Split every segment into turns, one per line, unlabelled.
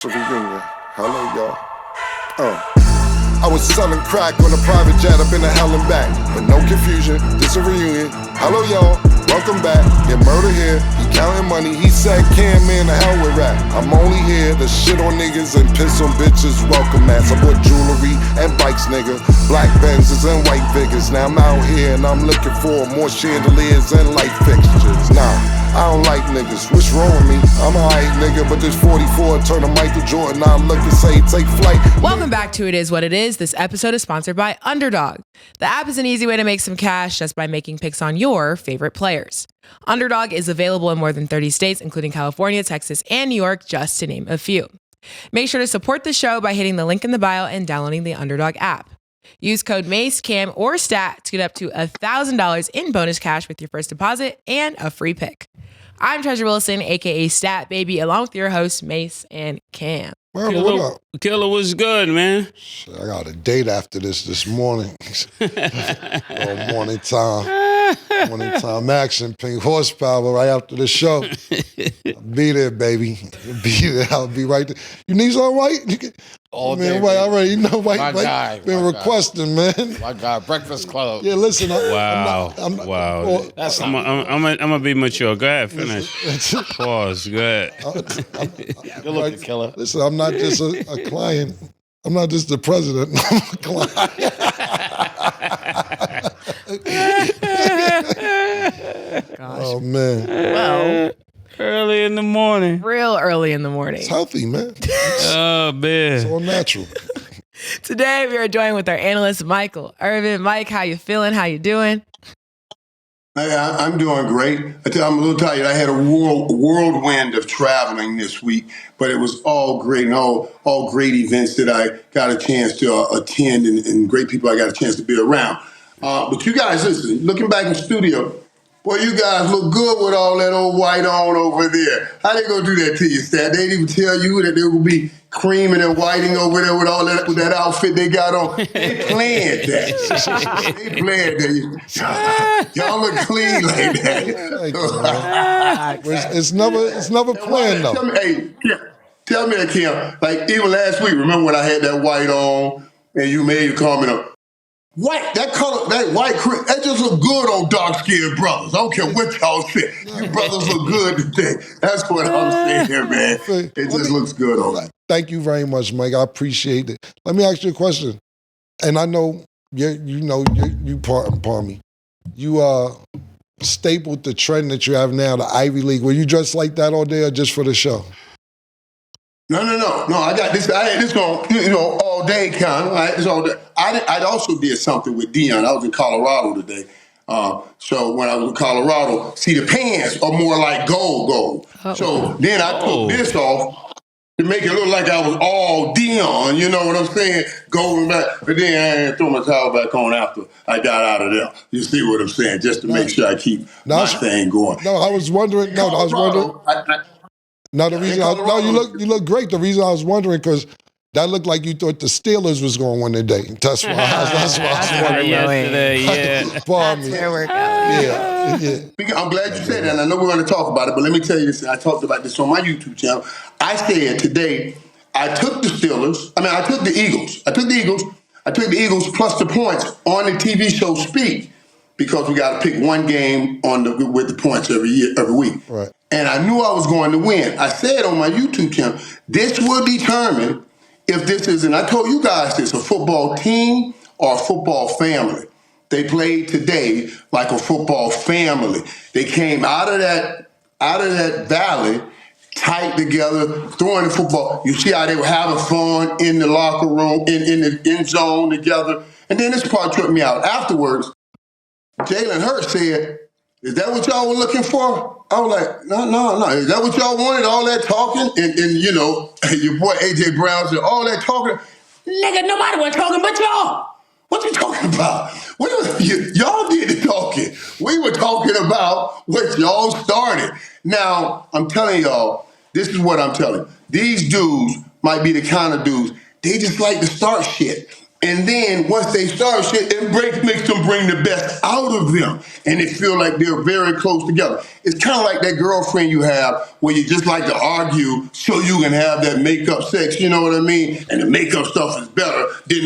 Reunion. Hello, y'all. I was selling crack on a private jet up in the hell and back. But no confusion, this a reunion. Hello, y'all. Welcome back. Get murder here. He counting money. He said, "Cam, man, the hell with rap. I'm only here to shit on niggas and piss on bitches. Welcome, ass. I bought jewelry and bikes, nigga. Black Benzes and white Vickers. Now I'm out here and I'm looking for more chandeliers and light fixtures. Nah. I don't like niggas, what's wrong with me? I'm a hype nigga, but this 44 turn to Michael Jordan. I look and say, take flight.
Welcome back to It Is What It Is. This episode is sponsored by Underdog. The app is an easy way to make some cash just by making picks on your favorite players. Underdog is available in more than 30 states, including California, Texas, and New York, just to name a few. Make sure to support the show by hitting the link in the bio and downloading the Underdog app. Use code Mase, Cam, or STAT to get up to $1,000 in bonus cash with your first deposit and a free pick. I'm Treasure Wilson, aka Stat Baby, along with your hosts, Mase and Cam.
Man, what up?
Killer, what's good, man?
I got a date after this morning. Morning time action, pink horsepower right after the show. I'll be there, baby. Be there. I'll be right there. You need some white?
All
man,
day,
white already. You know white.
My
white
guy,
been requesting, man.
My God, Breakfast Club.
Yeah, listen.
Wow. I'm gonna be mature. Go ahead, finish. Pause. Go ahead.
Good looking, Killer.
Listen, I'm not just a client. I'm not just the president. I'm a client.
Gosh.
Oh, man.
Well,
Early in the morning.
real early in the morning.
It's healthy, man.
Oh, man.
It's all natural.
Today, we are joined with our analyst, Michael. Irvin, Mike, how you feeling? How you doing?
I'm doing great. I'm a little tired. I had a whirlwind of traveling this week, but it was all great and all great events that I got a chance to attend and great people I got a chance to be around. But you guys, listen, looking back in the studio, boy, you guys look good with all that old white on over there. How they gonna do that to you, Stat? They didn't even tell you that they would be creaming and whiting over there with all that outfit they got on. They planned that. They planned that. Y'all look clean like that.
It's never planned though.
Tell me that, Kim. Like even last week, remember when I had that white on and you made a comment of white, that color, that white cream, that just look good on dark-skinned brothers. I don't care what y'all say. You brothers look good today. That's what I'm saying here, man. It just looks good on that.
Thank you very much, Mike. I appreciate it. Let me ask you a question. And I know you pardon me. You stapled the trend that you have now, the Ivy League. Were you dressed like that all day or just for the show?
No. I got this. I had this going, all day kind of. It's all day. I also did something with Dion. I was in Colorado today. So when I was in Colorado, see the pants are more like gold. Oh. So then I took this off to make it look like I was all Dion. You know what I'm saying? Going back, but then I had to throw my towel back on after I got out of there. You see what I'm saying? Just to make sure I keep my thing going.
No, I was wondering. No, I was wondering. You look great. The reason I was wondering because that looked like you thought the Steelers was going to win today. That's why I was wondering.
Yesterday, yeah.
That's where we're going.
Yeah. I'm glad you said that, and I know we're going to talk about it, but let me tell you this. I talked about this on my YouTube channel. I said today I took the Steelers. I took the Eagles. I took the Eagles plus the points on the TV show Speak because we got to pick one game with the points every week.
Right.
And I knew I was going to win. I said on my YouTube channel, this will determine if this is, and I told you guys this, a football team or a football family. They played today like a football family. They came out of that valley tight together, throwing the football. You see how they were having fun in the locker room, in the end zone together. And then this part tripped me out. Afterwards, Jalen Hurts said, "Is that what y'all were looking for?" I was like, no. Is that what y'all wanted? All that talking? And your boy A.J. Brown said, all that talking? Nigga, nobody was talking but y'all. What you talking about? Y'all did the talking. We were talking about what y'all started. Now, I'm telling y'all, this is what I'm telling you. These dudes might be the kind of dudes, they just like to start shit. And then once they start shit, it makes them bring the best out of them. And they feel like they're very close together. It's kind of like that girlfriend you have where you just like to argue so you can have that make-up sex, you know what I mean? And the make-up stuff is better than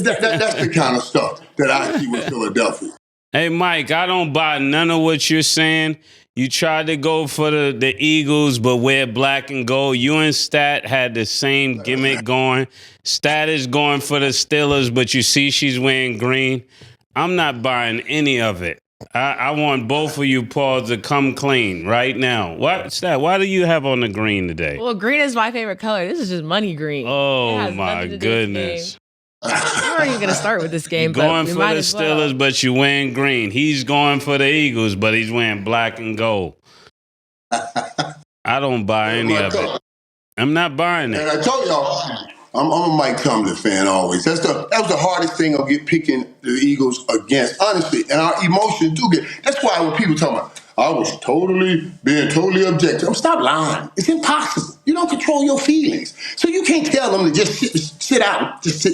that's the kind of stuff that I see with Philadelphia.
Hey, Mike, I don't buy none of what you're saying. You tried to go for the Eagles, but wear black and gold. You and Stat had the same gimmick going. Stat is going for the Steelers, but you see she's wearing green. I'm not buying any of it. I want both of you, Paul, to come clean right now. What, Stat, why do you have on the green today?
Well, green is my favorite color. This is just money green.
Oh, my goodness.
We weren't even going to start with this game.
Going
but
for the Steelers, but you're wearing green. He's going for the Eagles, but he's wearing black and gold. I don't buy any of it. I'm not buying it.
And I told y'all, I'm a Mike Tomlin fan always. That was the hardest thing of picking the Eagles against, honestly. And our emotions do get. That's why when people talk about, I was being totally objective. Stop lying. It's impossible. You don't control your feelings. So you can't tell them to just sit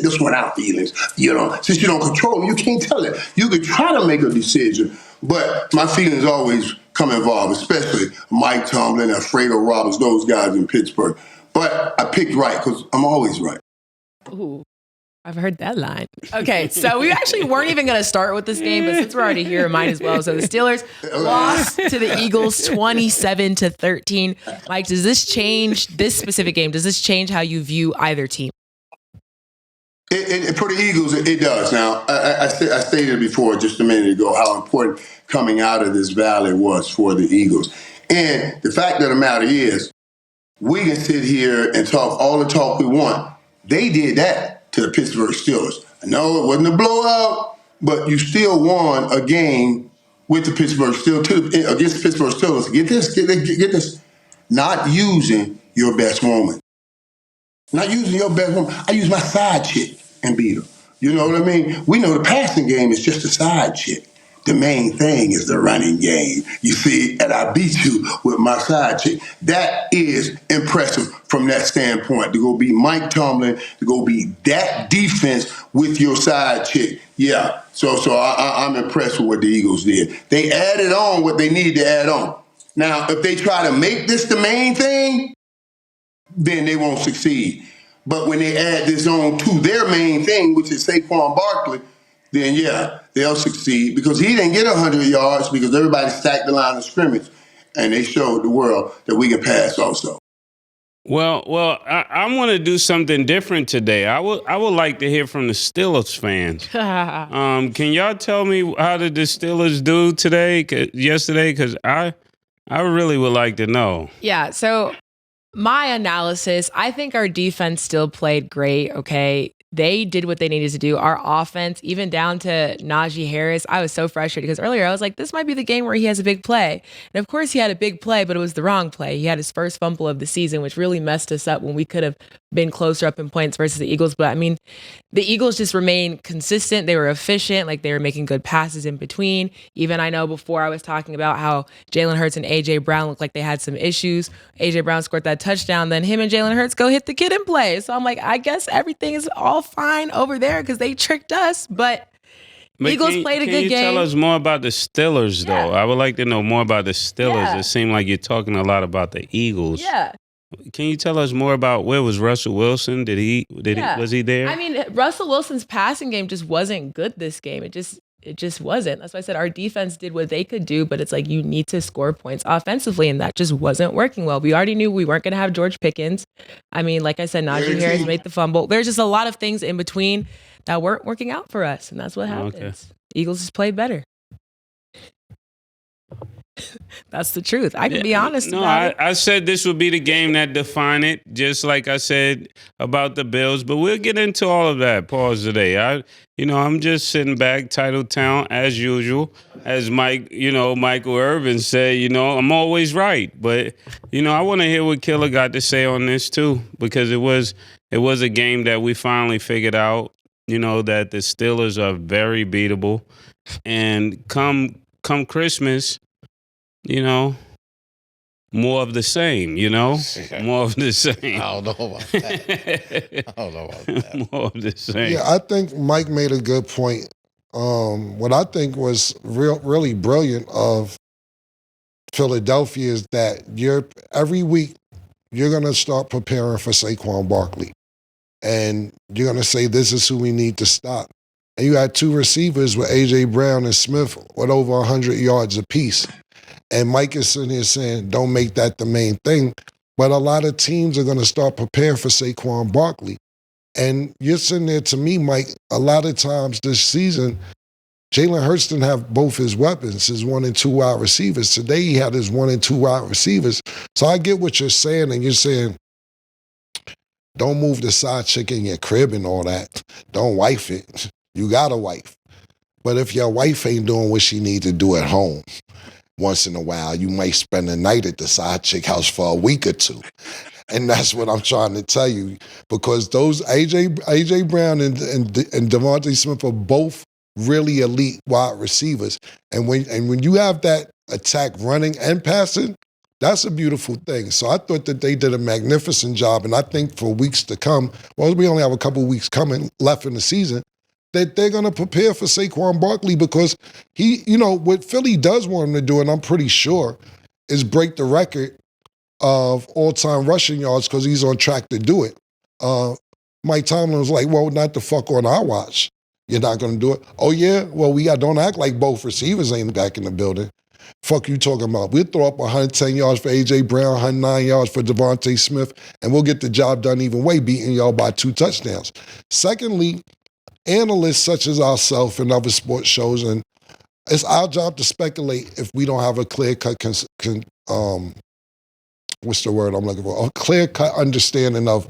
this one out feelings. You know, since you don't control them, you can't tell it. You could try to make a decision, but my feelings always come involved, especially Mike Tomlin, Alfredo Roberts, those guys in Pittsburgh. But I picked right because I'm always right.
Ooh, I've heard that line. Okay, so we actually weren't even going to start with this game, but since we're already here, might as well. So the Steelers lost to the Eagles 27-13. Mike, does this change this specific game? Does this change how you view either team?
For the Eagles, it does. Now, I stated before just a minute ago how important coming out of this valley was for the Eagles. And the fact of the matter is, we can sit here and talk all the talk we want. They did that to the Pittsburgh Steelers. I know it wasn't a blowout, but you still won a game with the Pittsburgh Steelers against the Pittsburgh Steelers. Get this. Not using your best woman. Not using your best woman. I use my side chick and beat her. You know what I mean? We know the passing game is just a side chick. The main thing is the running game. You see, and I beat you with my side chick. That is impressive from that standpoint, to go beat Mike Tomlin, to go beat that defense with your side chick. Yeah, so I'm impressed with what the Eagles did. They added on what they needed to add on. Now, if they try to make this the main thing, then they won't succeed. But when they add this on to their main thing, which is Saquon Barkley, then yeah, they'll succeed, because he didn't get 100 yards because everybody stacked the line of scrimmage, and they showed the world that we can pass also.
Well, I want to do something different today. I would like to hear from the Steelers fans. Can y'all tell me how did the Steelers do yesterday? Because I really would like to know.
Yeah, so my analysis, I think our defense still played great, okay? They did what they needed to do. Our offense, even down to Najee Harris, I was so frustrated because earlier I was like, this might be the game where he has a big play. And of course he had a big play, but it was the wrong play. He had his first fumble of the season, which really messed us up when we could have been closer up in points versus the Eagles. But I mean, the Eagles just remained consistent. They were efficient. Like, they were making good passes in between. Even I know before I was talking about how Jalen Hurts and A.J. Brown looked like they had some issues. A.J. Brown scored that touchdown. Then him and Jalen Hurts go hit the kid and play. So I'm like, I guess everything is all fine over there because they tricked us. But Eagles played a good game.
Can you tell us more about the Steelers, though?
Yeah.
I would like to know more about the Steelers.
Yeah.
It seemed like you're talking a lot about the Eagles.
Yeah.
Can you tell us more about where was Russell Wilson? Was he there?
I mean, Russell Wilson's passing game just wasn't good this game. It just wasn't. That's why I said our defense did what they could do, but it's like you need to score points offensively, and that just wasn't working well. We already knew we weren't going to have George Pickens. I mean, like I said, Najee Harris made the fumble. There's just a lot of things in between that weren't working out for us, and that's what happens.
Okay.
Eagles just played better. That's the truth. I can be honest about it.
I said this would be the game that defined it, just like I said about the Bills. But we'll get into all of that. Pause today. I'm just sitting back, title town as usual. As Michael Irvin said, I'm always right. But I want to hear what Killer got to say on this too, because it was a game that we finally figured out. That the Steelers are very beatable, and come Christmas. more of the same, more of the same.
I don't know about that.
More of the same.
Yeah, I think Mike made a good point. What I think was really brilliant of Philadelphia is that every week you're going to start preparing for Saquon Barkley. And you're going to say, this is who we need to stop. And you had two receivers with A.J. Brown and Smith with over 100 yards apiece. And Mike is sitting here saying, don't make that the main thing. But a lot of teams are going to start preparing for Saquon Barkley. And you're sitting there, to me, Mike, a lot of times this season, Jalen Hurts didn't have both his weapons, his 1 and 2 wide receivers. Today he had his 1 and 2 wide receivers. So I get what you're saying, and you're saying, don't move the side chick in your crib and all that. Don't wife it. You got a wife. But if your wife ain't doing what she needs to do at home, once in a while, you might spend the night at the side chick house for a week or two. And that's what I'm trying to tell you. Because those A.J. Brown and Devontae Smith are both really elite wide receivers. And when you have that attack running and passing, that's a beautiful thing. So I thought that they did a magnificent job. And I think for weeks to come, well, we only have a couple weeks coming left in the season, that they're going to prepare for Saquon Barkley because he, what Philly does want him to do, and I'm pretty sure, is break the record of all-time rushing yards because he's on track to do it. Mike Tomlin was like, well, not the fuck on our watch. You're not going to do it? Oh, yeah? Well, don't act like both receivers ain't back in the building. Fuck you talking about? We'll throw up 110 yards for A.J. Brown, 109 yards for Devontae Smith, and we'll get the job done even way, beating y'all by 2 touchdowns. Secondly, analysts such as ourselves and other sports shows, and it's our job to speculate if we don't have a clear-cut, what's the word I'm looking for? A clear-cut understanding of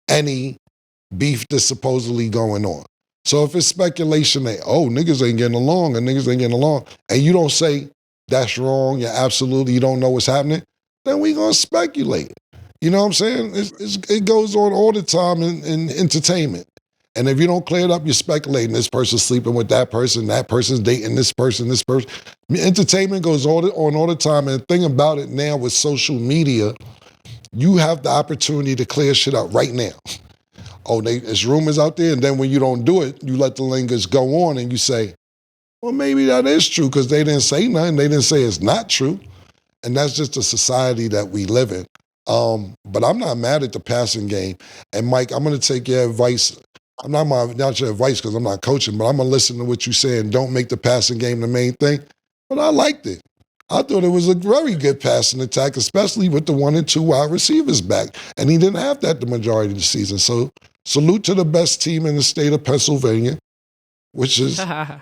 any beef that's supposedly going on. So if it's speculation that, niggas ain't getting along and niggas ain't getting along, and you don't say, that's wrong, you don't know what's happening, then we gonna speculate. You know what I'm saying? It goes on all the time in entertainment. And if you don't clear it up, you're speculating. This person's sleeping with that person's dating this person. Entertainment goes on all the time. And the thing about it now with social media, you have the opportunity to clear shit up right now. There's rumors out there, and then when you don't do it, you let the lingers go on and you say, well, maybe that is true because they didn't say nothing. They didn't say it's not true. And that's just the society that we live in. But I'm not mad at the passing game. And Mike, I'm going to take your advice. I'm not your advice because I'm not coaching, but I'm going to listen to what you're saying. Don't make the passing game the main thing. But I liked it. I thought it was a very good passing attack, especially with the 1 and 2 wide receivers back. And he didn't have that the majority of the season. So salute to the best team in the state of Pennsylvania, which is that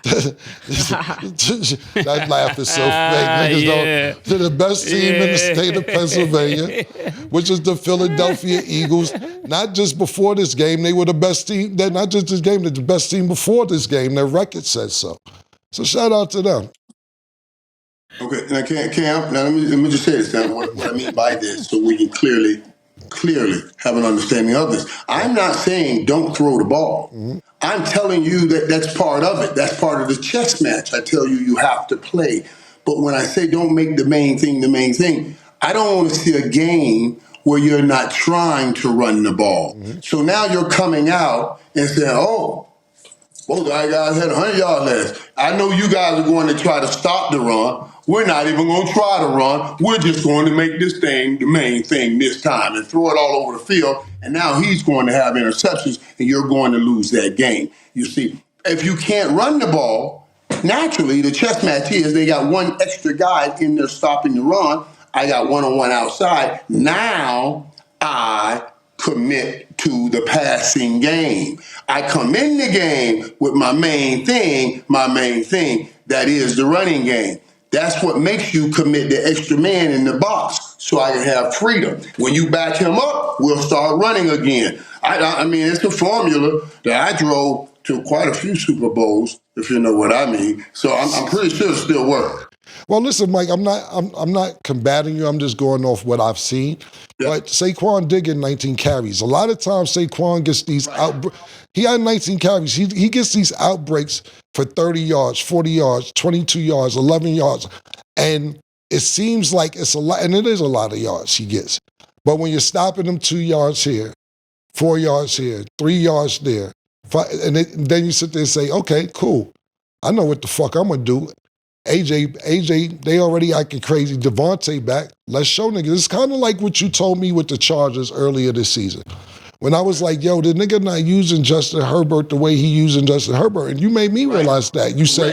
laugh is so fake.
Yeah.
To the best team in the state of Pennsylvania, which is the Philadelphia Eagles. Not just before this game, they were the best team. They're not just this game, they're the best team before this game. Their record said so. So shout out to them.
Okay, now Cam, now let me just say this, now, what I mean by this, so we can clearly have an understanding of this. I'm not saying don't throw the ball. Mm-hmm. I'm telling you that that's part of it. That's part of the chess match. I tell you have to play. But when I say don't make the main thing, I don't want to see a game where you're not trying to run the ball. Mm-hmm. So now you're coming out and saying, both guys had 100 yards less. I know you guys are going to try to stop the run. We're not even going to try to run. We're just going to make this thing the main thing this time and throw it all over the field. And now he's going to have interceptions, and you're going to lose that game. You see, if you can't run the ball, naturally, the chess match is they got one extra guy in there stopping the run. I got one-on-one outside. Now I commit to the passing game. I come in the game with my main thing, that is the running game. That's what makes you commit the extra man in the box so I can have freedom. When you back him up, we'll start running again. I mean, it's a formula that I drove to quite a few Super Bowls, if you know what I mean. So I'm pretty sure it still works.
Well, listen, Mike, I'm not combating you. I'm just going off what I've seen. Yeah. But Saquon did get 19 carries. A lot of times Saquon gets these outbreaks. He had 19 carries. He gets these outbreaks for 30 yards, 40 yards, 22 yards, 11 yards. And it seems like it's a lot, and it is a lot of yards he gets. But when you're stopping him 2 yards here, 4 yards here, 3 yards there, and then you sit there and say, okay, cool. I know what the fuck I'm going to do. AJ, they already acting crazy. Devontae back. Let's show niggas. It's kind of like what you told me with the Chargers earlier this season. When I was like, yo, the nigga not using Justin Herbert the way he using Justin Herbert. And you made me realize that. You say,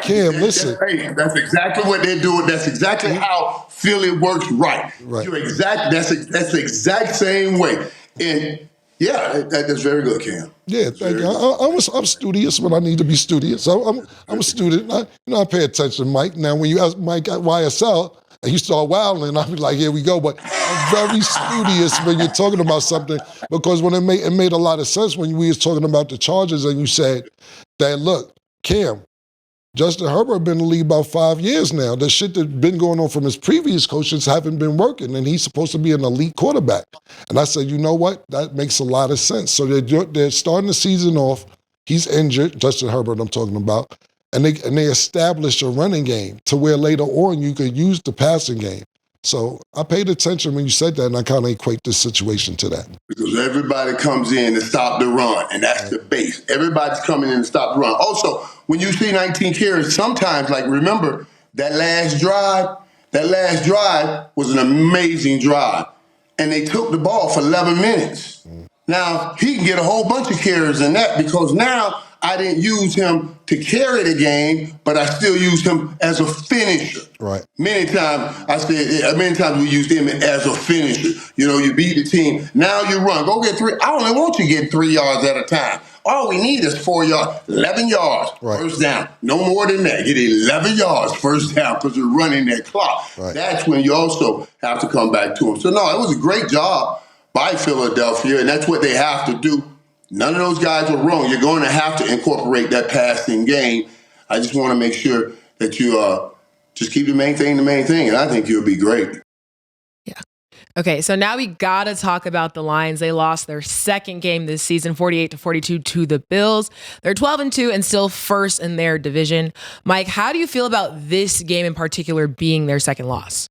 Cam, listen.
That's exactly what they're doing. That's exactly how Philly works right. That's the exact same way. And yeah, that's very good, Cam.
Yeah, thank you. I'm studious when I need to be studious. I'm a student. I pay attention, Mike. Now, when you ask Mike at YSL and you start wilding, I'll be like, here we go. But I'm very studious when you're talking about something, because when it made a lot of sense when we was talking about the Chargers and you said that, look, Cam, Justin Herbert been in the league about 5 years now. The shit that's been going on from his previous coaches haven't been working, and he's supposed to be an elite quarterback. And I said, you know what? That makes a lot of sense. So they're starting the season off. He's injured, Justin Herbert I'm talking about, and they established a running game to where later on you could use the passing game. So I paid attention when you said that, and I kind of equate this situation to that.
Because everybody comes in to stop the run, and that's the base. Everybody's coming in to stop the run. Also, when you see 19 carries, sometimes, like, remember, that last drive was an amazing drive. And they took the ball for 11 minutes. Now, he can get a whole bunch of carries in that, because now I didn't use him to carry the game, but I still used him as a finisher.
Right.
Many times we used him as a finisher. You know, you beat the team. Now you run. Go get 3. I only want you to get 3 yards at a time. All we need is 4 yards, 11 yards, first down. No more than that. Get 11 yards, first down, because you're running that clock. Right. That's when you also have to come back to him. So, no, it was a great job by Philadelphia, and that's what they have to do. None of those guys are wrong. You're going to have to incorporate that passing game. I just want to make sure that you just keep the main thing, and I think you'll be great.
Yeah. Okay, so now we got to talk about the Lions. They lost their second game this season, 48-42 to the Bills. They're 12-2 and still first in their division. Mike, how do you feel about this game in particular being their second loss?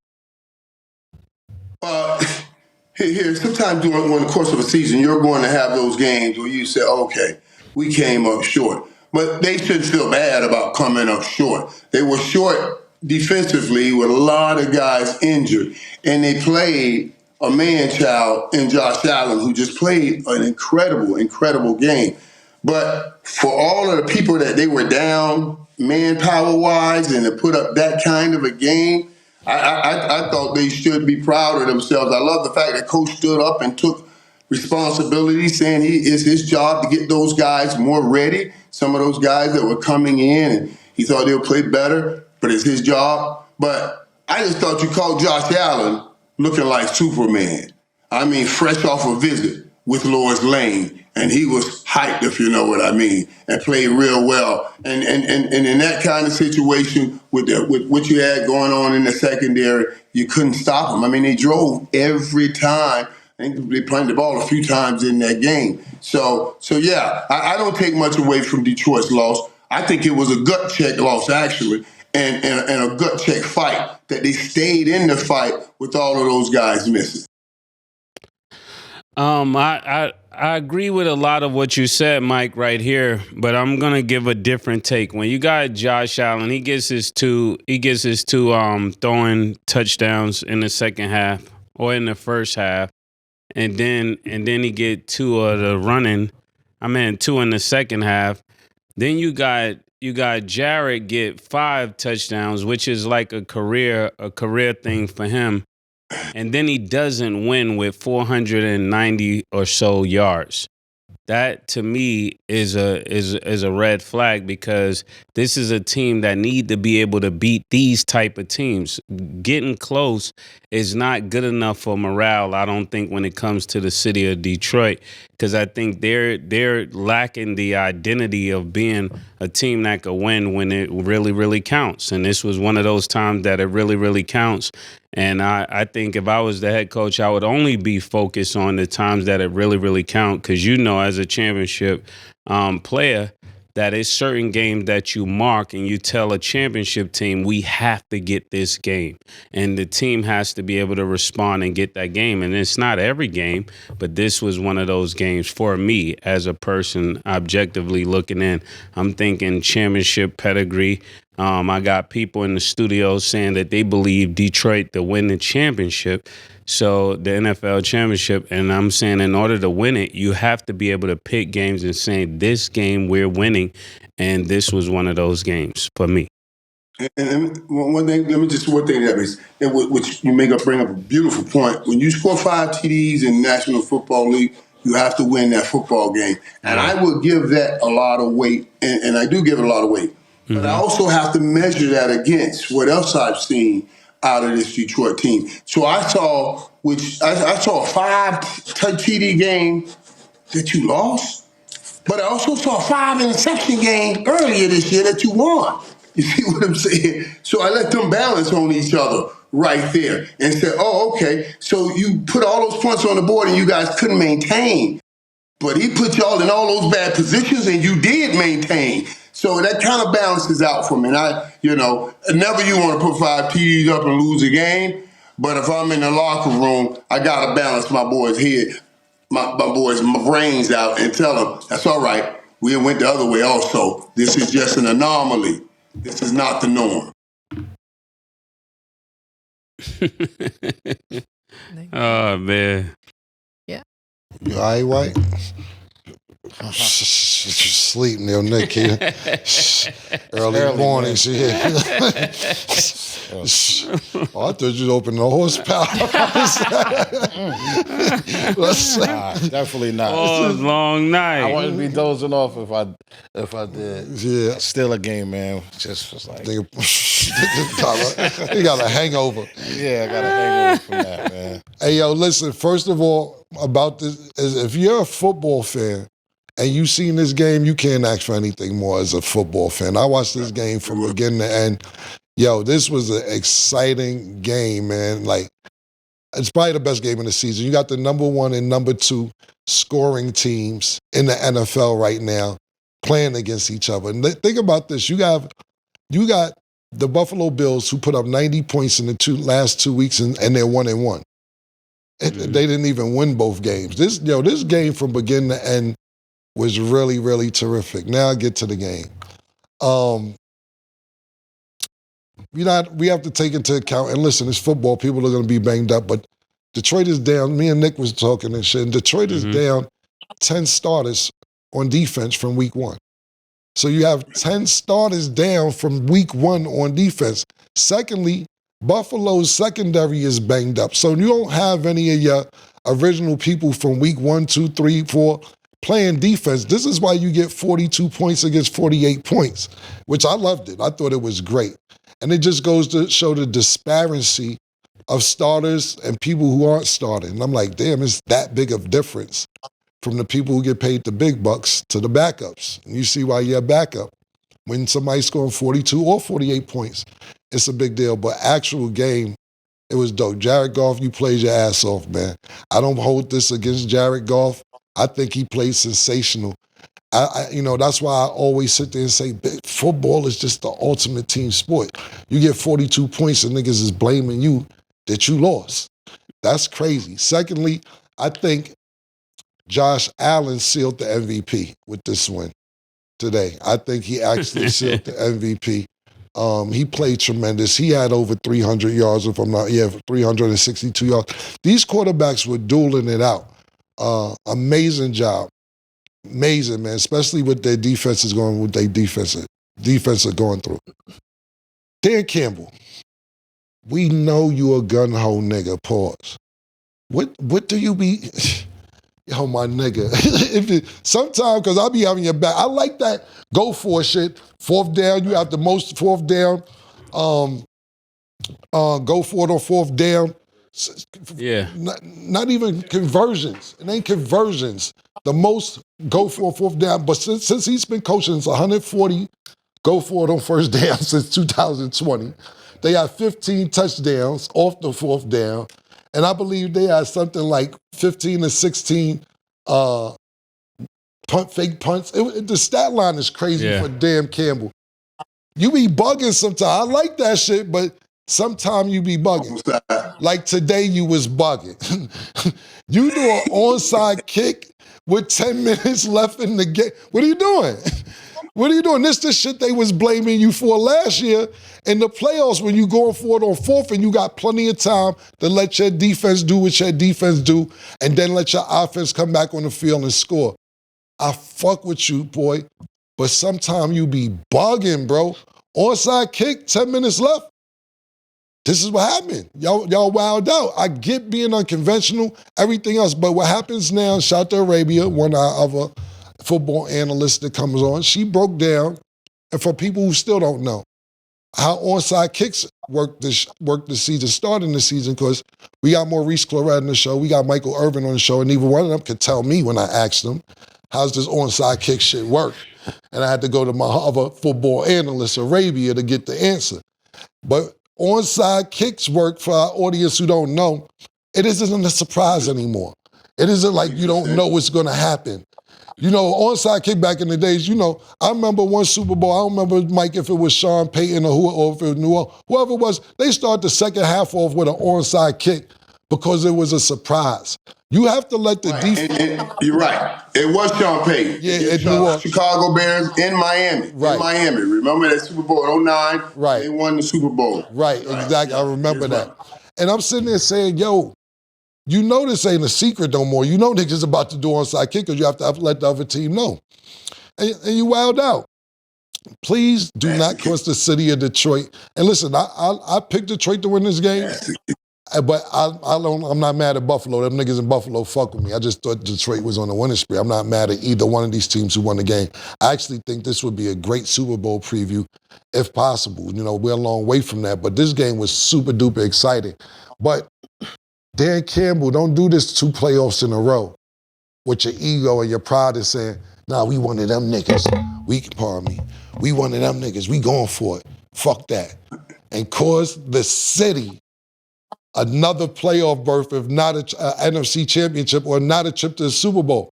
Here, sometimes during the course of a season, you're going to have those games where you say, okay, we came up short. But they shouldn't feel bad about coming up short. They were short defensively with a lot of guys injured. And they played a man-child in Josh Allen, who just played an incredible, incredible game. But for all of the people that they were down manpower-wise and to put up that kind of a game, I thought they should be proud of themselves. I love the fact that Coach stood up and took responsibility, saying it's his job to get those guys more ready. Some of those guys that were coming in, and he thought they'll play better, but it's his job. But I just thought you called Josh Allen looking like Superman. I mean, fresh off a visit with Lois Lane, and he was hyped, if you know what I mean, and played real well. And in that kind of situation, with what you had going on in the secondary, you couldn't stop him. I mean, they drove every time. I think they punted the ball a few times in that game. So yeah, I don't take much away from Detroit's loss. I think it was a gut check loss, actually, and a gut check fight, that they stayed in the fight with all of those guys missing.
I agree with a lot of what you said, Mike, right here, but I'm gonna give a different take. When you got Josh Allen, he gets his two throwing touchdowns in the second half or in the first half, and then he get 2 of the running. 2 in the second half. Then you got Jared get 5 touchdowns, which is like a career thing for him. And then he doesn't win with 490 or so yards. That to me is a red flag, because this is a team that need to be able to beat these type of teams. Getting close is not good enough for morale, I don't think, when it comes to the city of Detroit, because I think they're lacking the identity of being a team that could win when it really, really counts. And this was one of those times that it really, really counts. And I think if I was the head coach, I would only be focused on the times that it really, really count, because as a championship player, that it's certain games that you mark and you tell a championship team, we have to get this game. And the team has to be able to respond and get that game. And it's not every game, but this was one of those games for me as a person objectively looking in. I'm thinking championship pedigree. I got people in the studio saying that they believe Detroit to win the championship. So the NFL championship, and I'm saying in order to win it, you have to be able to pick games and say, this game we're winning, and this was one of those games for me.
And one thing, let me just one thing that is, which you bring up a beautiful point. When you score 5 TDs in the National Football League, you have to win that football game. And I would give that a lot of weight, and I do give it a lot of weight. But I also have to measure that against what else I've seen out of this Detroit team. So I saw a 5 TD game that you lost, but I also saw a 5 interception game earlier this year that you won. You see what I'm saying? So I let them balance on each other right there and said, oh, okay, so you put all those points on the board and you guys couldn't maintain. But he put y'all in all those bad positions and you did maintain. So that kind of balances out for me. And never you want to put 5 TDs up and lose a game. But if I'm in the locker room, I got to balance my boys' head, my boys' brains out and tell them, that's all right. We went the other way also. This is just an anomaly. This is not the norm.
Oh, man.
Yeah.
You all right, White? Sleep, Neil Nick here. Early mornings here. Oh, I thought you'd open the horsepower.
Definitely not.
Oh, long night.
I wouldn't be dozing off if I did.
Yeah.
Still a game, man. Just like
You got a hangover.
yeah, I got a hangover from that, man.
Hey, yo, listen, first of all, about this, is if you're a football fan and you seen this game, you can't ask for anything more as a football fan. I watched this game from beginning to end. Yo, this was an exciting game, man. Like, it's probably the best game in the season. You got the number 1 and number 2 scoring teams in the NFL right now playing against each other. And think about this. You got the Buffalo Bills who put up 90 points in the last 2 weeks, and they're 1-1. They didn't even win both games. This game from beginning to end was really, really terrific. Now I get to the game. We have to take into account, and listen, it's football. People are going to be banged up, but Detroit is down. Me and Nick was talking and shit, and Detroit is down 10 starters on defense from week 1. So you have 10 starters down from week 1 on defense. Secondly, Buffalo's secondary is banged up. So you don't have any of your original people from week 1, 2, 3, 4 playing defense. This is why you get 42 points against 48 points, which I loved it. I thought it was great. And it just goes to show the disparity of starters and people who aren't starting. And I'm like, damn, it's that big of difference from the people who get paid the big bucks to the backups. And you see why you're a backup. When somebody's scoring 42 or 48 points, it's a big deal. But actual game, it was dope. Jared Goff, you played your ass off, man. I don't hold this against Jared Goff. I think he played sensational. That's why I always sit there and say, football is just the ultimate team sport. You get 42 points and niggas is blaming you that you lost. That's crazy. Secondly, I think Josh Allen sealed the MVP with this win today. I think he actually sealed the MVP. He played tremendous. He had over 300 yards, 362 yards. These quarterbacks were dueling it out. Amazing job. Amazing, man, especially with their defense are going through. Dan Campbell, we know you a gun-ho nigga, pause. What do you be... Yo, my nigga. Sometimes, because I'll be having your back. I like that go for shit. 4th down, you have the most 4th down. Go for it on 4th down.
Yeah.
Not even conversions. It ain't conversions. The most go for 4th down. But since he's been coaching, it's 140 go for it on 1st down since 2020. They have 15 touchdowns off the 4th down. And I believe they had something like 15 or 16 fake punts. The stat line is crazy for
Yeah.
Dan Campbell. You be bugging sometimes. I like that shit, but sometimes you be bugging. Like today, you was bugging. You do an onside kick with 10 minutes left in the game. What are you doing? What are you doing? This the shit they was blaming you for last year in the playoffs when you going for it on fourth and you got plenty of time to let your defense do what your defense do and then let your offense come back on the field and score. I fuck with you, boy, but sometimes you be bugging, bro. Onside kick, 10 minutes left. This is what happened. Y'all wowed out. I get being unconventional, everything else, but what happens now, shout out to Arabia, one of our other football analysts that comes on, she broke down, and for people who still don't know, how onside kicks work this season, starting the season, because we got Maurice Claret in the show, we got Michael Irvin on the show, and neither one of them could tell me when I asked them, how's this onside kick shit work? And I had to go to my other football analyst, Arabia, to get the answer. But onside kicks work, for our audience who don't know, it isn't a surprise anymore. It isn't like you don't know what's going to happen. You know, onside kick back in the days, you know, I remember one Super Bowl, I don't remember, Mike, if it was Sean Payton or if it was New Orleans, whoever it was, they started the second half off with an onside kick because it was a surprise. You have to let the defense...
And you're right. It was Sean Payton.
Yeah, it was.
Chicago Bears in Miami.
Right.
In Miami. Remember that Super Bowl in 09?
Right.
They won the Super Bowl.
Right, exactly. I remember that. And I'm sitting there saying, yo, you know this ain't a secret no more. You know niggas about to do onside kick because you have to let the other team know. And you wowed out. Please do not cross the city of Detroit. And listen, I picked Detroit to win this game, but I'm not mad at Buffalo. Them niggas in Buffalo fuck with me. I just thought Detroit was on the winning spree. I'm not mad at either one of these teams who won the game. I actually think this would be a great Super Bowl preview, if possible. You know, we're a long way from that, but this game was super duper exciting. But Dan Campbell, don't do this 2 playoffs in a row with your ego and your pride and saying, nah, we one of them niggas. We one of them niggas. We going for it. Fuck that. And cause the city another playoff berth, if not an NFC championship or not a trip to the Super Bowl.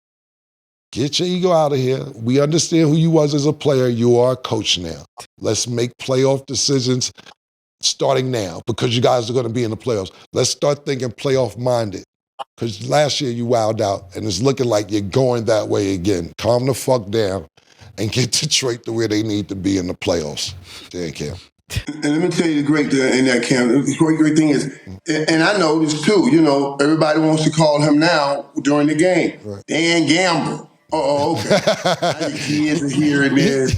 Get your ego out of here. We understand who you was as a player. You are a coach now. Let's make playoff decisions starting now because you guys are going to be in the playoffs. Let's start thinking playoff-minded because last year you wowed out and it's looking like you're going that way again. Calm the fuck down and get Detroit to where they need to be in the playoffs. Dan Campbell.
And let me tell you the great thing in that camp. The great thing is, and I know this too, you know, everybody wants to call him now during the game. Right. Dan Campbell. Oh, okay. Now your kids are hearing this.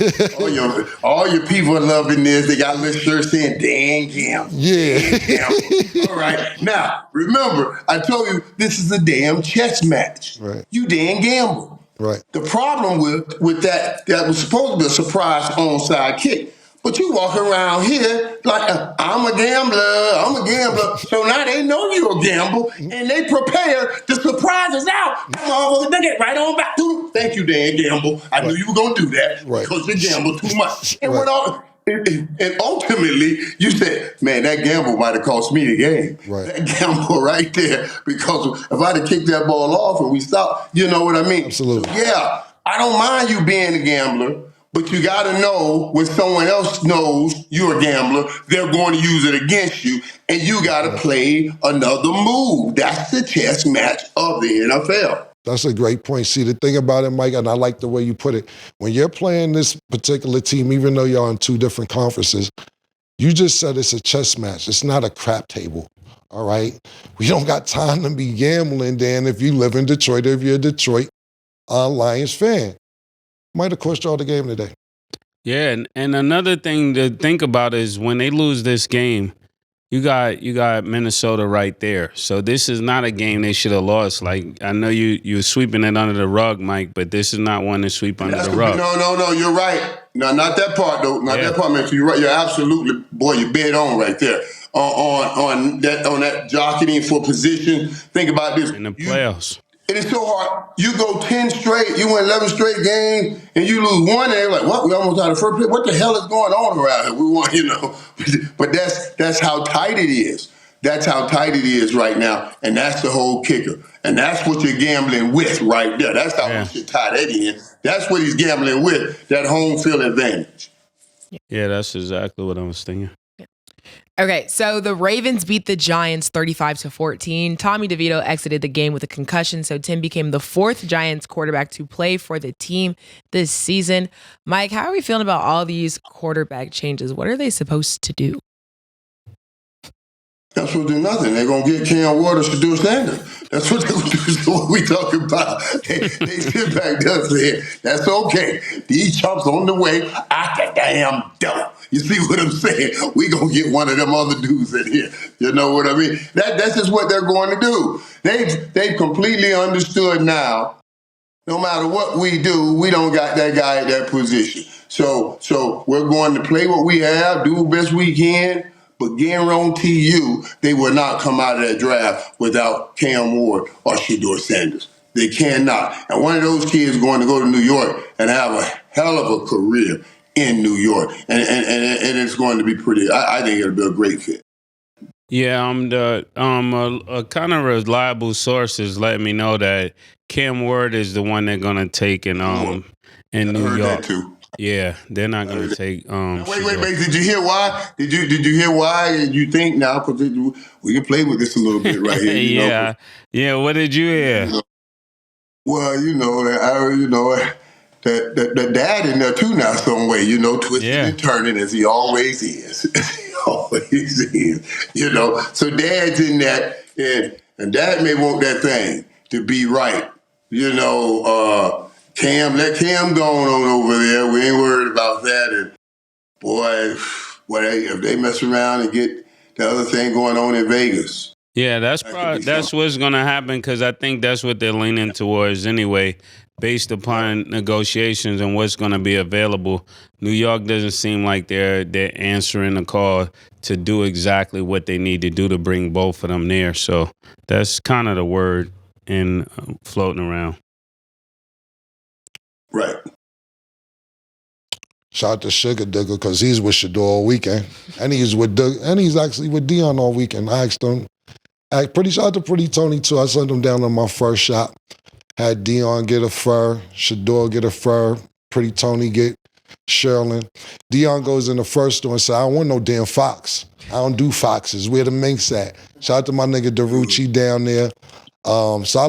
All your people are loving this. They got little shirts saying Dan Campbell.
Yeah.
Dan Campbell. All right. Now, remember, I told you this is a damn chess match.
Right.
You Dan Campbell.
Right.
The problem with that was supposed to be a surprise onside kick. But you walk around here like, I'm a gambler. So now they know you're a gamble, and they prepare the surprises out. They get right on back to them. Thank you, Dan Gamble. I knew you were going to do that because you gamble too much. And went on. And ultimately, you said, man, that gamble might have cost me the game. Right. That gamble right there, because if I'd have kicked that ball off and we stopped, you know what I mean?
Absolutely.
So, yeah, I don't mind you being a gambler. But you got to know when someone else knows you're a gambler, they're going to use it against you, and you got to play another move. That's the chess match of the NFL.
That's a great point. See, the thing about it, Mike, and I like the way you put it, when you're playing this particular team, even though you're on 2 different conferences, you just said it's a chess match. It's not a crap table, all right? We don't got time to be gambling, Dan, if you live in Detroit or if you're a Detroit Lions fan. Might have cost y'all the game today.
Yeah, and another thing to think about is when they lose this game, you got Minnesota right there. So this is not a game they should have lost. Like, I know you're sweeping it under the rug, Mike, but this is not one to sweep under the rug.
No, you're right. No, not that part though. Not that part, man. You're right. You're absolutely, boy, you bid on right there. On that jockeying for position. Think about this.
In the playoffs.
It is so hard. You go 10 straight, you win 11 straight games, and you lose one, and you're like, what? We almost out of first place. What the hell is going on around here? We want, you know. But that's how tight it is. That's how tight it is right now, and that's the whole kicker. And that's what you're gambling with right there. That's how we should tie that in. That's what he's gambling with, that home field advantage.
Yeah, that's exactly what I was thinking.
Okay, so the Ravens beat the Giants 35-14. Tommy DeVito exited the game with a concussion, so Tim became the fourth Giants quarterback to play for the team this season. Mike, how are we feeling about all these quarterback changes? What are they supposed to do?
That's what do nothing. They're going to get Cam Waters to do a standard. That's what they're going to do. What we talking about. They sit back there saying, that's okay. These chumps on the way out the damn door. You see what I'm saying? We going to get one of them other dudes in here. You know what I mean? That's just what they're going to do. They've completely understood now, no matter what we do, we don't got that guy at that position. So we're going to play what we have, do the best we can, but guarantee you they will not come out of that draft without Cam Ward or Shedeur Sanders. They cannot. And one of those kids going to go to New York and have a hell of a career in New York. And it's going to be pretty, I think it'll be a great fit.
Yeah, a kind of reliable sources let me know that Cam Ward is the one they're gonna take in New York.
That too.
Yeah, they're not gonna take.
Wait. Did you hear why? Did you hear why? You think now? Because we can play with this a little bit right here. You
yeah. What did you hear?
Well, the dad in there too now, some way. Twisting and turning as he always is. So dad's in that, and dad may want that thing to be right. Cam, let Cam go on over there. We ain't worried about that. And boy, if they mess around and get the other thing going on in Vegas.
Yeah, that's what's gonna happen, because I think that's what they're leaning towards anyway, based upon negotiations and what's gonna be available. New York doesn't seem like they're answering the call to do exactly what they need to do to bring both of them there. So that's kind of the word in floating around.
Right.
Shout out to Sugar Digger, because he's with Shedeur all weekend, and he's actually with Dion all weekend. I asked him. Shout out to Pretty Tony too. I sent him down on my first shot. Had Dion get a fur, Shedeur get a fur, Pretty Tony get Sherlin. Dion goes in the first store and said, I don't want no damn fox. I don't do foxes. Where the minks at? Shout out to my nigga Darucci down there. So I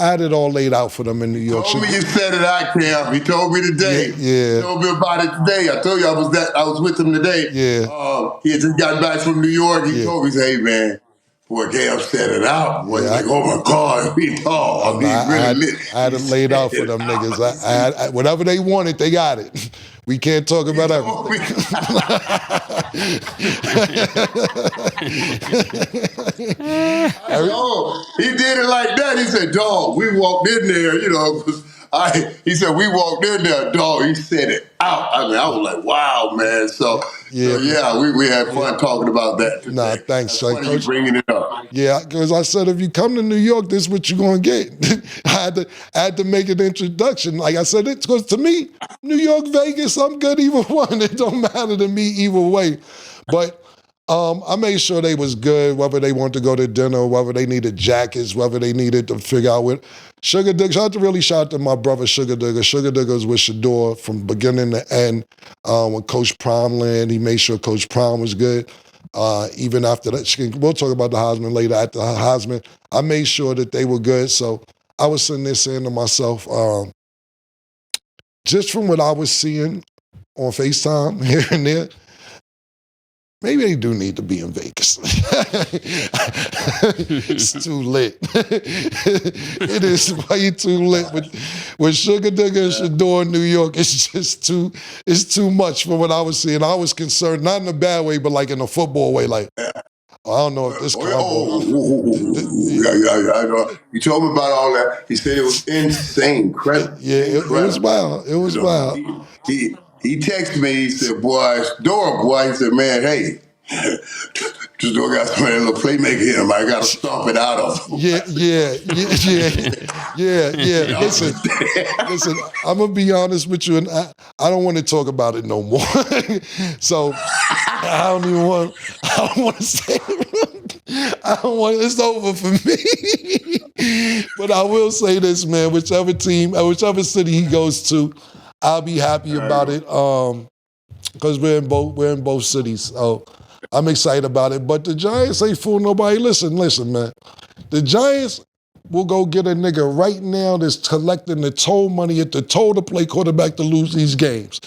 had it all laid out for them in New York.
Told me you said it out, Cam. He told me today.
Yeah.
He told me about it today. I told you I was with him today.
Yeah.
He had just got back from New York. He told me, hey man, boy, Cam set it out. Boy, like, oh my God, we tall.
I had it laid out for them niggas. I had whatever they wanted, they got it. We can't talk about everything.
He did it like that. He said, dog, we walked in there, he said, we walked in there, dog. He said it out. I was like, wow, man. So we had fun talking about that today.
Nah, thanks,
That's funny you bringing it up.
Yeah, because I said, if you come to New York, this is what you're going to get. I had to make an introduction. Like I said, because to me, New York, Vegas, I'm good either one. It don't matter to me either way. But I made sure they was good, whether they wanted to go to dinner, whether they needed jackets, whether they needed to figure out what. Sugar Digger, shout out to my brother Sugar Digger. Sugar Digger was with Shedeur from beginning to end. When Coach Prime landed, he made sure Coach Prime was good. Even after that, we'll talk about the Heisman later. After the Heisman, I made sure that they were good. So I was sitting there saying to myself, just from what I was seeing on FaceTime here and there, maybe they do need to be in Vegas. It's too lit. It is way too lit. With Sugar Digger and Shedeur in New York, it's too much for what I was seeing. I was concerned, not in a bad way, but like in a football way, like, I don't know if this combo.
You told me about all that. He said it was insane, incredible.
Yeah, it was wild. It was wild.
He texted me, he said, boy, it's Dora, boy. He said, man, hey, just don't got somebody a little playmaker here. I got to stomp it out of him.
Yeah. Listen, I'm going to be honest with you, and I don't want to talk about it no more. So I don't want to say it. It's over for me. But I will say this, man, whichever city he goes to, I'll be happy about it. Because we're in both cities. So I'm excited about it. But the Giants ain't fool nobody. Listen, man. The Giants will go get a nigga right now that's collecting the toll money at the toll to play quarterback to lose these games.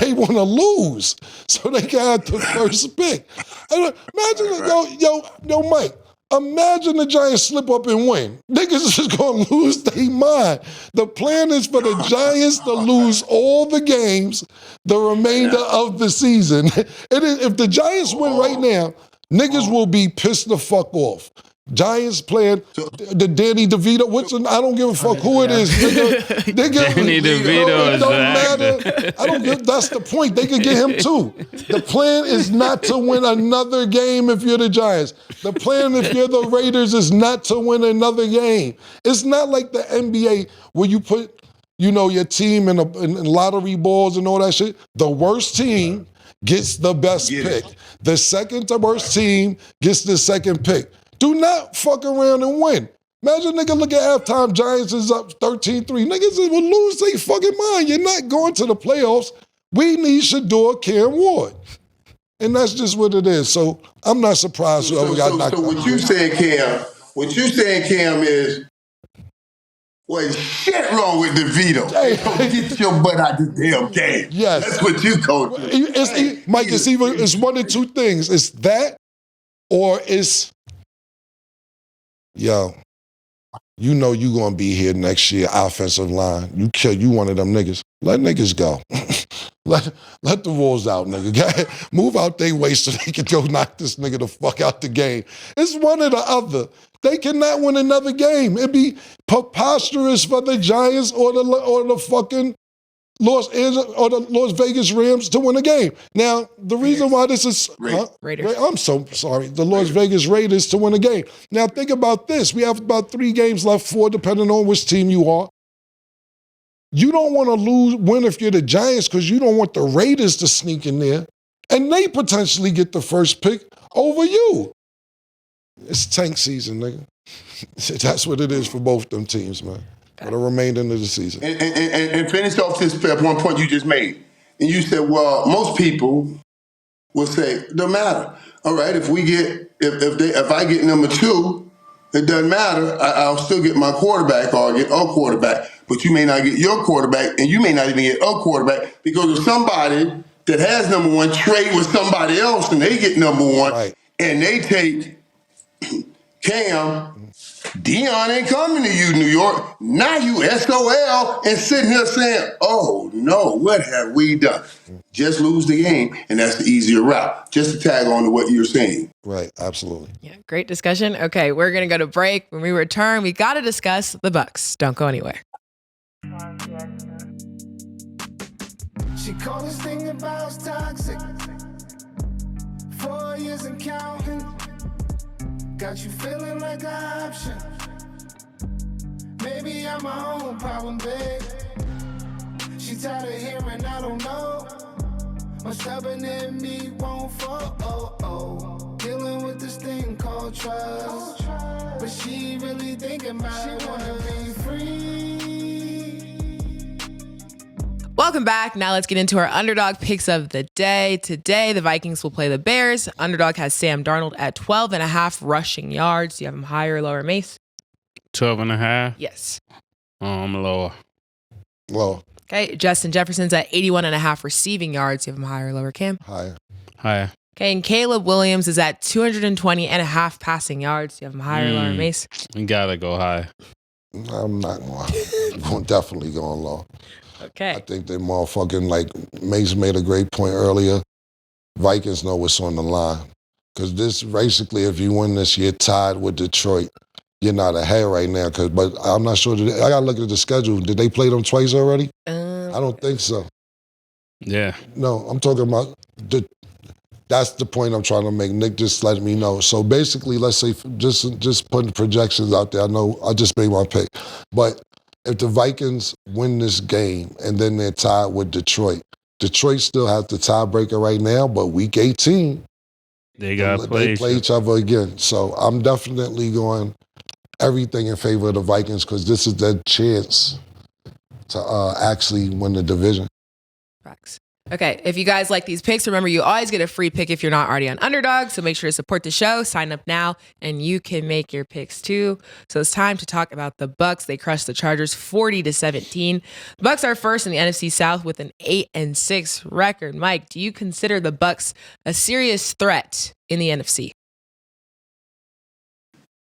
They want to lose, so they got the first pick. Imagine, yo, Mike, imagine the Giants slip up and win. Niggas is just going to lose their mind. The plan is for the Giants to lose all the games the remainder of the season. If the Giants win right now, niggas will be pissed the fuck off. Giants playing the Danny DeVito. I don't give a fuck who it is. Nigga,
Danny DeVito is
matter. I don't give. That's the point. They could get him too. The plan is not to win another game if you're the Giants. The plan if you're the Raiders is not to win another game. It's not like the NBA where you put, your team in lottery balls and all that shit. The worst team gets the best pick. The second to worst team gets the second pick. Do not fuck around and win. Imagine nigga look at halftime, Giants is up 13-3. Niggas will lose their fucking mind. You're not going to the playoffs. We need Shador, Cam Ward. And that's just what it is. So I'm not surprised whoever got knocked out.
So what you saying, Cam, is, well, shit wrong with DeVito. Hey, get your butt out the damn game.
Yes.
That's what you coach.
Mike, it's one of two things. It's that or it's, yo, you know you gonna be here next year, offensive line. You one of them niggas. Let niggas go. let the Wolves out, nigga. Move out their way so they can go knock this nigga the fuck out the game. It's one or the other. They cannot win another game. It'd be preposterous for the Giants or the fucking Los Angeles or the Las Vegas Rams to win a game. Now, the reason why this is
Raiders.
I'm so sorry. The Las Vegas Raiders to win a game. Now, think about this. We have about 3 games left, 4, depending on which team you are. You don't want to win if you're the Giants because you don't want the Raiders to sneak in there and they potentially get the first pick over you. It's tank season, nigga. That's what it is for both them teams, man. For the remainder of the season.
And finish off this one point you just made. And you said, well, most people will say, don't matter. All right, if I get number 2, it doesn't matter. I'll still get my quarterback or I'll get a quarterback. But you may not get your quarterback and you may not even get a quarterback because of somebody that has number 1 trade with somebody else and they get number 1
right.
And they take Cam. Dion ain't coming to you, New York. Now you SOL and sitting here saying, oh, no, what have we done? Just lose the game, and that's the easier route. Just to tag on to what you're saying.
Right, absolutely.
Yeah, great discussion. Okay, we're going to go to break. When we return, we got to discuss the Bucs. Don't go anywhere.
She called this thing about toxic. 4 years and counting. Got you feeling like an option. Maybe I'm my own problem, babe. She tired of hearing I don't know. My stubborn in me won't fall. Dealing with this thing called trust. But she really thinking about it. Wanna be free.
Welcome back. Now let's get into our Underdog picks of the day. Today, the Vikings will play the Bears. Underdog has Sam Darnold at 12.5 rushing yards. Do you have him higher or lower, Mase?
12.5?
Yes.
I'm lower.
Lower.
Okay. Justin Jefferson's at 81.5 receiving yards. Do you have him higher or lower, Cam?
Higher.
Higher.
Okay. And Caleb Williams is at 220.5 passing yards. Do you have him higher or lower, Mase?
You gotta go high.
I'm not going definitely going low.
Okay.
I think they motherfucking, like Mase made a great point earlier. Vikings know what's on the line. Because this, basically, if you win this, you're tied with Detroit. You're not ahead right now. But I'm not sure. I got to look at the schedule. Did they play them twice already? I don't think so.
Yeah.
No, I'm talking about that's the point I'm trying to make. Nick just let me know. So basically, let's say, just putting projections out there. I know I just made my pick. But if the Vikings win this game and then they're tied with Detroit still has the tiebreaker right now, but week 18,
they play
each other again. So I'm definitely going everything in favor of the Vikings because this is their chance to actually win the division.
Facts. Okay, if you guys like these picks, remember you always get a free pick if you're not already on Underdog, so make sure to support the show, sign up now, and you can make your picks too. So it's time to talk about the Bucs. They crushed the Chargers 40-17. The Bucs are first in the NFC South with an 8-6 record. Mike, do you consider the Bucs a serious threat in the NFC?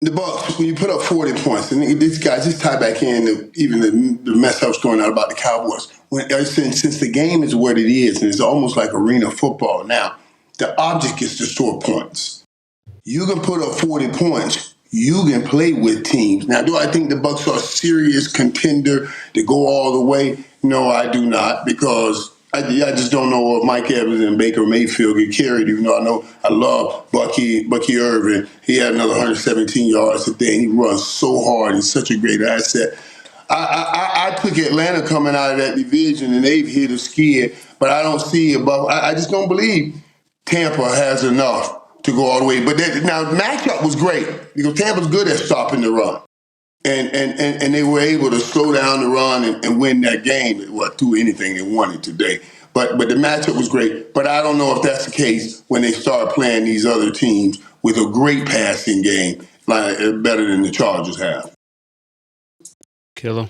The Bucs, when you put up 40 points, and these guys just tie back in even the mess ups going out about the Cowboys. Since the game is what it is, and it's almost like arena football now, the object is to score points. You can put up 40 points. You can play with teams. Now, do I think the Bucs are a serious contender to go all the way? No, I do not, because I just don't know if Mike Evans and Baker Mayfield get carried, even though I love Bucky Irvin. He had another 117 yards today, and he runs so hard. He's such a great asset. I took Atlanta coming out of that division, and they've hit a skid, but I don't see above. I just don't believe Tampa has enough to go all the way. But now the matchup was great because Tampa's good at stopping the run. And they were able to slow down the run and win that game. Through anything they wanted today. But the matchup was great. But I don't know if that's the case when they start playing these other teams with a great passing game, like better than the Chargers have.
Killer.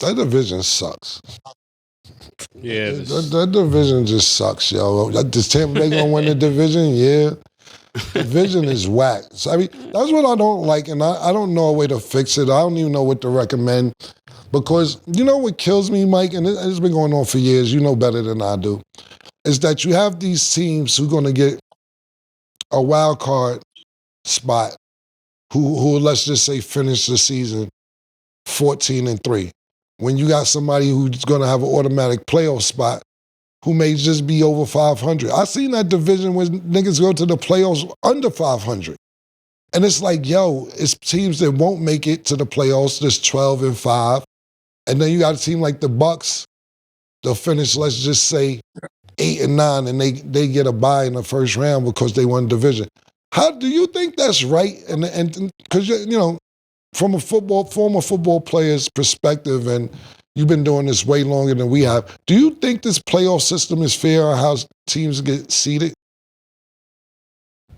That division sucks.
Yeah.
That division just sucks, yo. Does Tampa Bay gonna win the division? Yeah. Division is whack. So, I mean, that's what I don't like, and I don't know a way to fix it. I don't even know what to recommend. Because you know what kills me, Mike, and it's been going on for years, you know better than I do, is that you have these teams who are going to get a wild card spot who let's just say finish the season 14-3. When you got somebody who's going to have an automatic playoff spot who may just be over 500. I seen that division when niggas go to the playoffs under 500. And it's like, yo, it's teams that won't make it to the playoffs, just 12-5. And then you got a team like the Bucs, they'll finish, let's just say, 8-9, and they get a bye in the first round because they won division. How do you think that's right? And because, you know, from a former football player's perspective, and you've been doing this way longer than we have, do you think this playoff system is fair or how teams get seeded?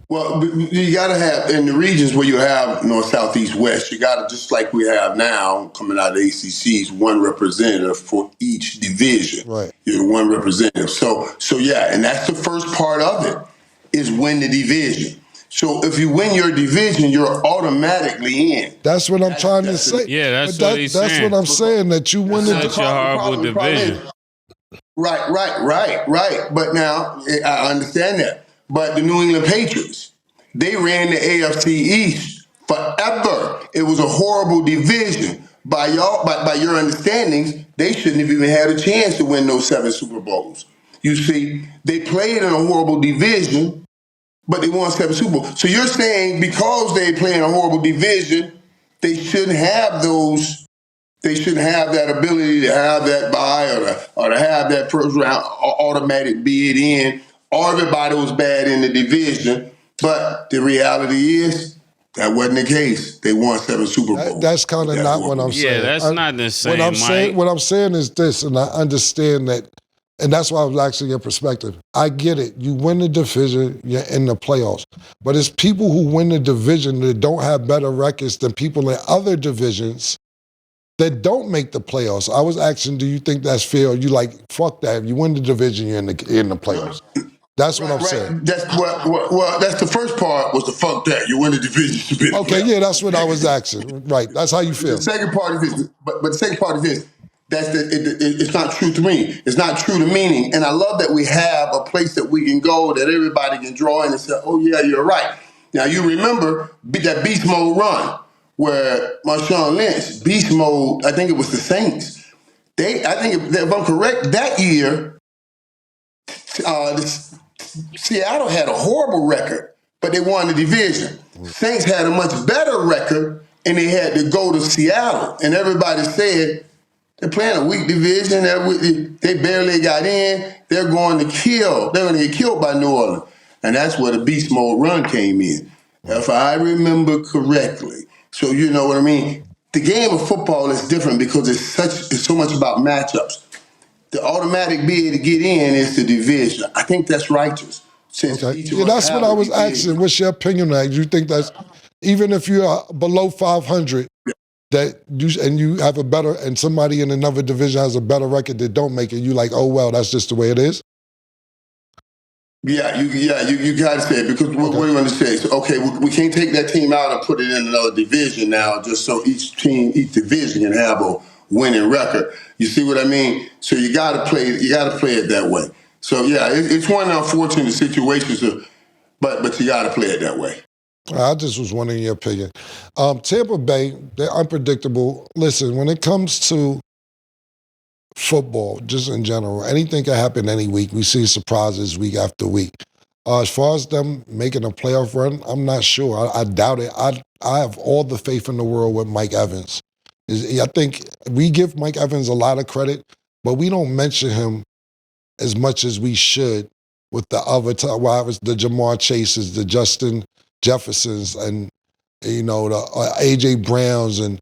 Well, you got to have, in the regions where you have north, south, east, west, you got to, just like we have now, coming out of the ACCs, one representative for each division.
Right.
You're one representative. So yeah, and that's the first part of it, is win the division. So if you win your division, you're automatically in.
That's what I'm trying to say.
Yeah, that's what he's saying.
That's what I'm saying, that you win the
Such a horrible division.
Right. But now, I understand that. But the New England Patriots, they ran the AFC East forever. It was a horrible division. By your understandings, they shouldn't have even had a chance to win those 7 Super Bowls. You see, they played in a horrible division, but they won 7 Super Bowls. So you're saying because they play in a horrible division, they shouldn't have those. They shouldn't have that ability to have that bye or to have that first round automatic bid in. Everybody was bad in the division, but the reality is that wasn't the case. They won 7 Super Bowls.
That's kind of not what I'm saying.
Yeah, that's not the same,
what I'm saying is this, and I understand that, and that's why I was asking your perspective. I get it. You win the division, you're in the playoffs. But it's people who win the division that don't have better records than people in other divisions that don't make the playoffs. I was asking, do you think that's fair? Or you like, fuck that. If you win the division, you're in the playoffs. That's what I'm saying.
That's that's the first part was the fuck that. You win the division.
Okay, yeah, that's what I was asking. Right, that's how you feel.
The second part is this, but the second part is this. It's not true to me. It's not true to meaning. And I love that we have a place that we can go that everybody can draw in and say, oh yeah, you're right. Now you remember that beast mode run where Marshawn Lynch, beast mode, I think it was the Saints. I think if I'm correct, that year, Seattle had a horrible record, but they won the division. Saints had a much better record, and they had to go to Seattle. And everybody said, they're playing a weak division. They barely got in. They're going to kill. They're going to get killed by New Orleans. And that's where the beast mode run came in. if I remember correctly. So you know what I mean? The game of football is different because it's so much about matchups. The automatic bid to get in is the division. I think that's righteous. Since
Okay.
each of
Yeah,
us
that's what
have
I
a
was
division.
asking. What's your opinion on that? You think that's, even if you are below 500, that you have a better, and somebody in another division has a better record that don't make it, you like, oh well, that's just the way it is?
Yeah, you got to say it because what do you want to say? So, okay, we can't take that team out and put it in another division now, just so each division can have a winning record. You see what I mean? So you got to play it that way. So yeah, it's one unfortunate situation, but you got to play it that way.
I just was wondering your opinion. Tampa Bay, they're unpredictable. Listen, when it comes to football, just in general, anything can happen any week. We see surprises week after week. As far as them making a playoff run, I'm not sure. I doubt it. I have all the faith in the world with Mike Evans. I think we give Mike Evans a lot of credit, but we don't mention him as much as we should with the other the Jamar Chases, the Justin Jeffersons, and the AJ Browns, and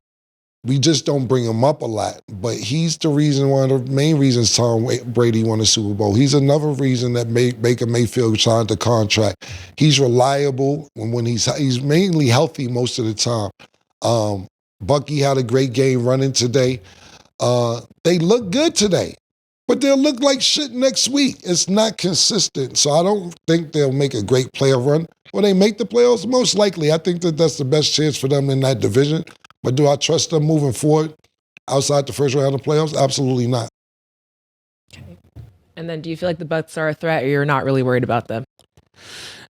we just don't bring him up a lot. But he's the reason, one of the main reasons Tom Brady won the Super Bowl. He's another reason that Baker Mayfield signed the contract. He's reliable when he's mainly healthy most of the time. Bucky had a great game running today. They look good today, but they'll look like shit next week. It's not consistent, so I don't think they'll make a great playoff run. Will they make the playoffs? Most likely. I think that's the best chance for them in that division. But do I trust them moving forward outside the first round of playoffs? Absolutely not.
Okay. And then do you feel like the Bucs are a threat, or you're not really worried about them?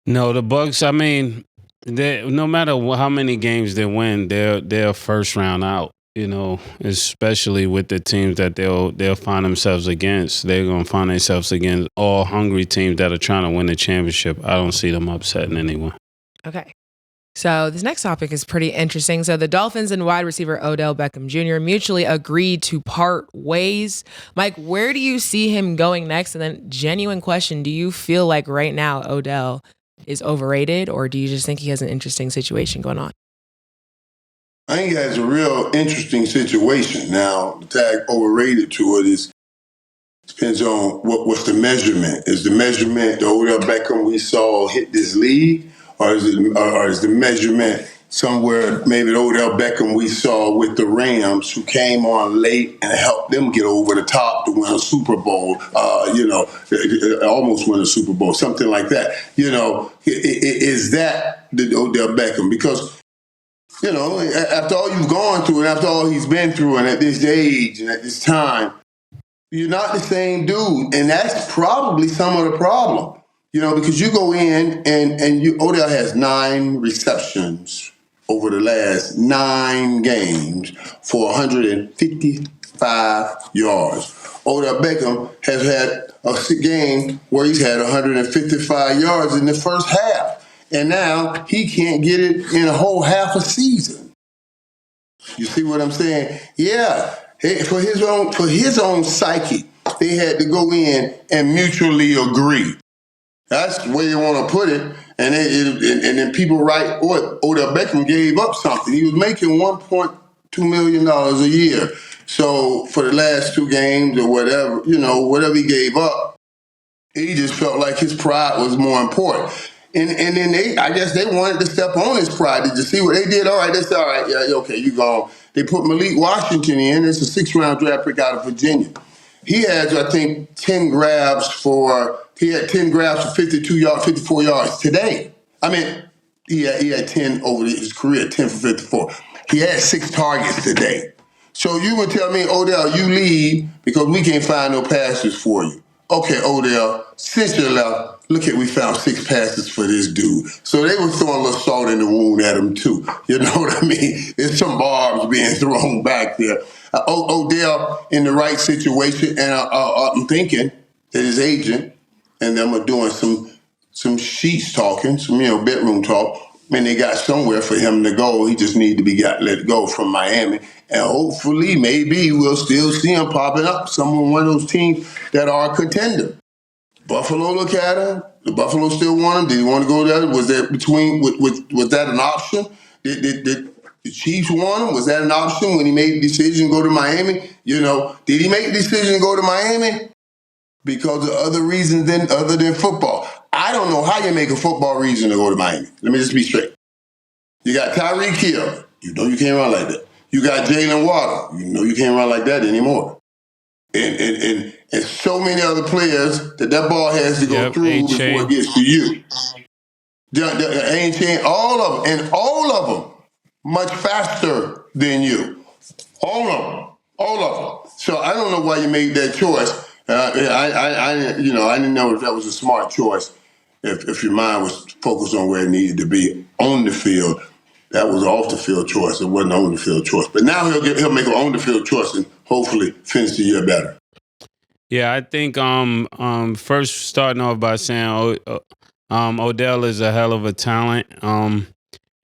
No, the Bucs, I mean, no matter how many games they win, they're first round out. You know, especially with the teams that they'll find themselves against. They're going to find themselves against all hungry teams that are trying to win the championship. I don't see them upsetting anyone.
Okay. So this next topic is pretty interesting. So the Dolphins and wide receiver Odell Beckham Jr. mutually agreed to part ways. Mike, where do you see him going next? And then genuine question, do you feel like right now Odell is overrated, or do you just think he has an interesting situation going on?
I think he has a real interesting situation. Now, the tag overrated to it depends on what's the measurement. Is the measurement the Odell Beckham we saw hit this league, or is the measurement somewhere maybe the Odell Beckham we saw with the Rams, who came on late and helped them get over the top to win a Super Bowl? Almost win a Super Bowl, something like that. Is that the Odell Beckham? Because after all you've gone through and after all he's been through, and at this age and at this time, you're not the same dude. And that's probably some of the problem, because you go in and Odell has 9 receptions over the last 9 games for 155 yards. Odell Beckham has had a game where he's had 155 yards in the first half. And now he can't get it in a whole half a season. You see what I'm saying? Yeah. For his own psyche, they had to go in and mutually agree. That's the way you want to put it. And then people write, Odell Beckham gave up something. He was making $1.2 million a year. So for the last 2 games or whatever, whatever he gave up, he just felt like his pride was more important. And then I guess they wanted to step on his pride. Did you see what they did? All right, that's all right. Yeah, okay, you gone. They put Malik Washington in. It's a 6th-round draft pick out of Virginia. He has, I think, 10 grabs for 52 yards, 54 yards today. I mean, he had 10 over his career, 10 for 54. He had 6 targets today. So you would tell me, Odell, you leave because we can't find no passes for you. Okay, Odell, since you left, we found 6 passes for this dude. So they were throwing a little salt in the wound at him too. You know what I mean? There's some barbs being thrown back there. Odell in the right situation, and I'm thinking that his agent and them are doing some sheets talking, some bedroom talk, and they got somewhere for him to go. He just needs to be let go from Miami. And hopefully, maybe we'll still see him popping up. One of those teams that are a contender. Buffalo look at him. The Buffalo still want him. Did he want to go there? Was that was that an option? Did the Chiefs want him? Was that an option when he made the decision to go to Miami? Did he make the decision to go to Miami because of other reasons other than football? I don't know how you make a football reason to go to Miami. Let me just be straight. You got Tyreek Hill. You know you can't run like that. You got Jalen Waddle. You know you can't run like that anymore. And so many other players that ball has to go through before it gets to you. All of them, and all of them much faster than you. All of them. So I don't know why you made that choice. I didn't know if that was a smart choice. If your mind was focused on where it needed to be on the field, that was an off the field choice. It wasn't on the field choice. But now he'll make an on the field choice and hopefully finish the year better.
Yeah, I think first starting off by saying Odell is a hell of a talent.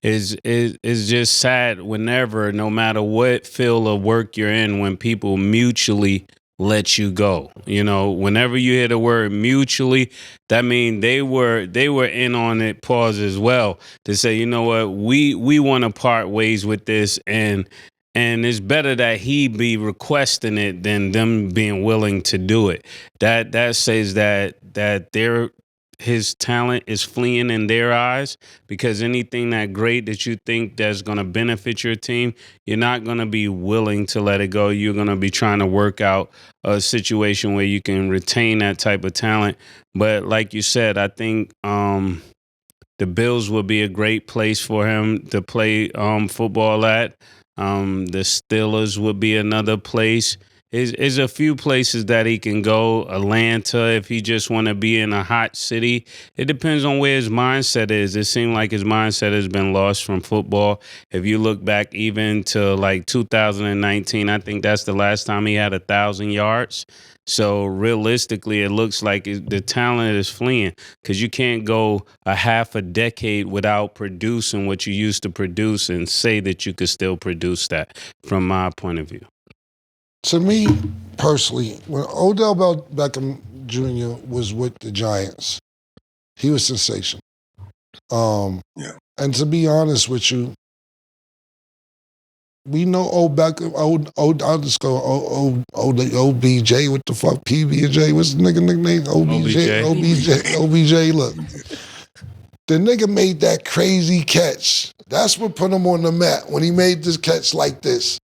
Is just sad whenever, no matter what field of work you're in, when people mutually let you go. Whenever you hear the word mutually, that means they were in on it, pause as well, to say, you know what, we want to part ways with this, and it's better that he be requesting it than them being willing to do it. That says that his talent is fleeing in their eyes, because anything that great that you think that's going to benefit your team, you're not going to be willing to let it go. You're going to be trying to work out a situation where you can retain that type of talent. But like you said, I think the Bills would be a great place for him to play football at. The Steelers would be another place. Is a few places that he can go. Atlanta, if he just want to be in a hot city. It depends on where his mindset is. It seemed like his mindset has been lost from football. If you look back even to like 2019, I think that's the last time he had 1,000 yards. So realistically, it looks like the talent is fleeing, because you can't go a half a decade without producing what you used to produce and say that you could still produce that, from my point of view.
To me, personally, when Odell Beckham Jr. was with the Giants, he was sensational. And to be honest with you, we know I'll just go OBJ, what the fuck, PB&J, what's the nigga nickname? OBJ, look. The nigga made that crazy catch. That's what put him on the map, when he made this catch like this.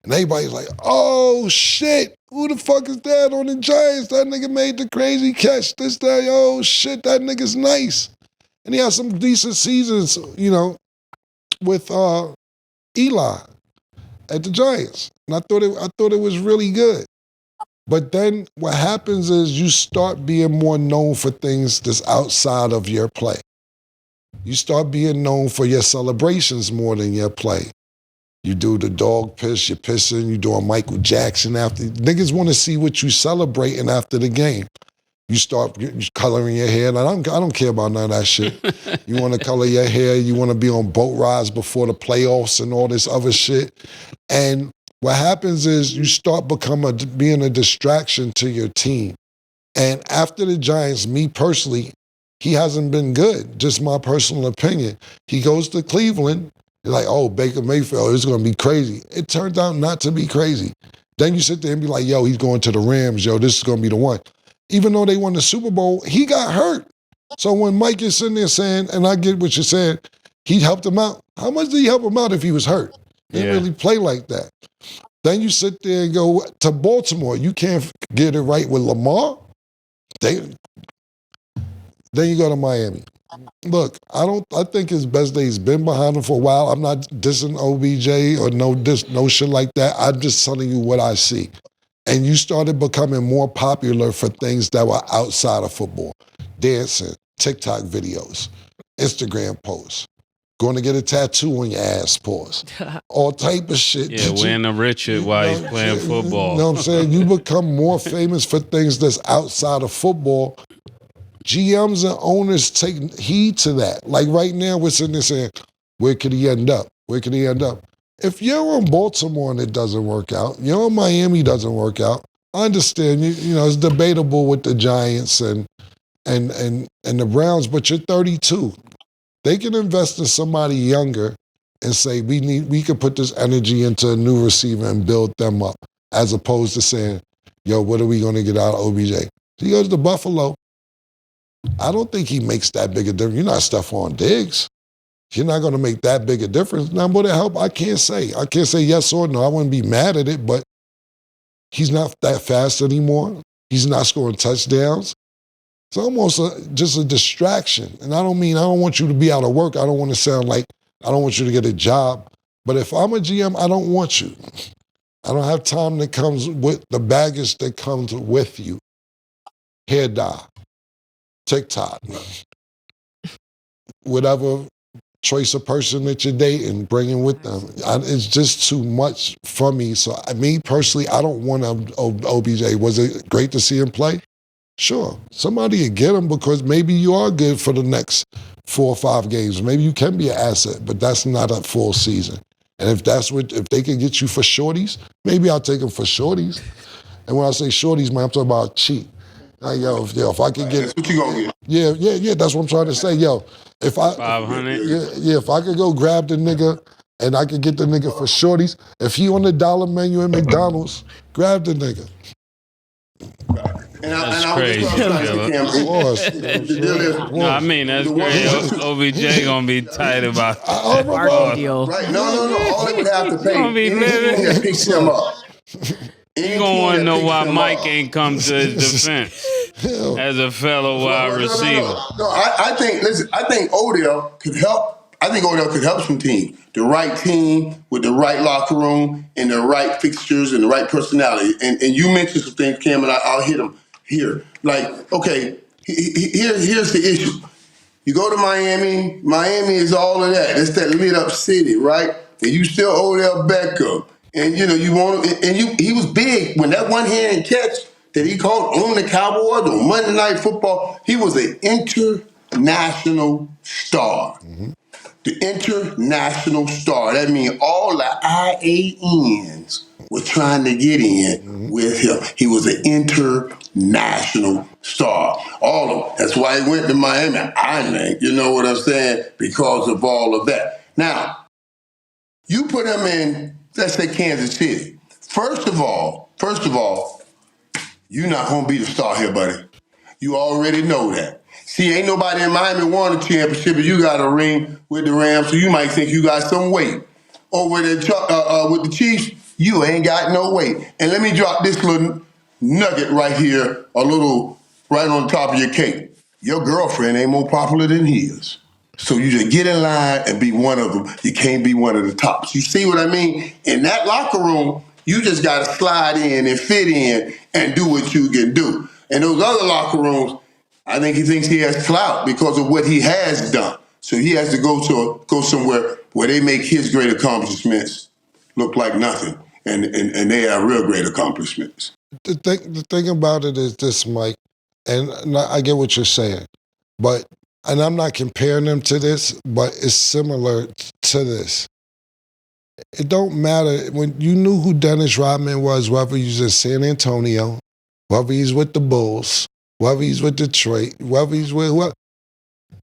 And everybody's like, oh, shit, who the fuck is that on the Giants? That nigga made the crazy catch. Oh, shit, that nigga's nice. And he had some decent seasons, with Eli at the Giants. And I thought it was really good. But then what happens is you start being more known for things that's outside of your play. You start being known for your celebrations more than your play. You do the dog piss, you're pissing, you doing Michael Jackson after. Niggas want to see what you celebrating after the game. You start coloring your hair. And I don't care about none of that shit. You want to color your hair, you want to be on boat rides before the playoffs and all this other shit. And what happens is you start being a distraction to your team. And after the Giants, me personally, he hasn't been good, just my personal opinion. He goes to Cleveland. You're like, oh, Baker Mayfield, it's going to be crazy. It turned out not to be crazy. Then you sit there and be like, yo, he's going to the Rams. Yo, this is going to be the one. Even though they won the Super Bowl, he got hurt. So when Mike is sitting there saying, and I get what you're saying, he helped him out. How much did he help him out if he was hurt? He didn't really play like that. Then you sit there and go to Baltimore. You can't get it right with Lamar. Then you go to Miami. Look, I think his best days been behind him for a while. I'm not dissing OBJ or no shit like that. I'm just telling you what I see. And you started becoming more popular for things that were outside of football. Dancing, TikTok videos, Instagram posts, going to get a tattoo on your ass, pause. All type of shit.
Yeah, wearing a Richard while he's playing football.
You know what I'm saying? You become more famous for things that's outside of football. GMs and owners take heed to that. Like right now, we're sitting there saying, where could he end up? Where could he end up? If you're in Baltimore and it doesn't work out, you're in Miami, doesn't work out, I understand, you know, it's debatable with the Giants and and the Browns, but you're 32. They can invest in somebody younger and say we could put this energy into a new receiver and build them up, as opposed to saying, yo, what are we going to get out of OBJ? He goes to Buffalo. I don't think he makes that big a difference. You're not Stephon Diggs. You're not going to make that big a difference. Now, would it help? I can't say. I can't say yes or no. I wouldn't be mad at it, but he's not that fast anymore. He's not scoring touchdowns. It's almost just a distraction. And I don't want you to be out of work. I don't want to sound like I don't want you to get a job. But if I'm a GM, I don't want you. I don't have time that comes with the baggage that comes with you. Hair dye, TikTok, whatever choice of person that you're dating, bringing with them. It's just too much for me. So me personally, I don't want OBJ. Was it great to see him play? Sure. Somebody would get him because maybe you are good for the next 4 or 5 games. Maybe you can be an asset, but that's not a full season. And if they can get you for shorties, maybe I'll take them for shorties. And when I say shorties, man, I'm talking about cheap. Like, if I could get,
that's what you gonna get.
Yeah, that's what I'm trying to say. If I
500.
if I could go grab the nigga and I could get the nigga for shorties, if he on the dollar menu at McDonald's, grab the nigga.
That's crazy.
Of course.
No, I mean, that's crazy. OBJ gonna be tight about
Market deal.
Right? No. All they would have to pay.
Gonna be
Anything that picks him up.
You gonna want to know why Mike ain't come to his defense as a fellow wide receiver.
No, I think Odell could help. I think Odell could help some teams. The right team with the right locker room and the right fixtures and the right personality. And you mentioned some things, Cam, and I'll hit them here. Like, okay, here's the issue. You go to Miami. Miami is all of that. It's that lit up city, right? And you still Odell Beckham. And he was big when that one-hand catch that he caught on the Cowboys on Monday Night Football. He was an international star. Mm-hmm. The international star. That means all the IANs were trying to get in with him. He was an international star. All of them. That's why he went to Miami, I think. You know what I'm saying? Because of all of that. Now, you put him in, let's say, Kansas City. First of all, you're not going to be the star here, buddy. You already know that. See, ain't nobody in Miami won a championship, but you got a ring with the Rams, so you might think you got some weight. Over there with the Chiefs, you ain't got no weight. And let me drop this little nugget right here, right on top of your cake. Your girlfriend ain't more popular than his. So you just get in line and be one of them. You can't be one of the tops. You see what I mean? In that locker room, you just got to slide in and fit in and do what you can do. In those other locker rooms, I think he thinks he has clout because of what he has done. So he has to go somewhere where they make his great accomplishments look like nothing, and they have real great accomplishments.
The thing about it is this, Mike, and I get what you're saying, and I'm not comparing them to this, but it's similar to this. It don't matter. When you knew who Dennis Rodman was, whether he's in San Antonio, whether he's with the Bulls, whether he's with Detroit, whether he's with whoever,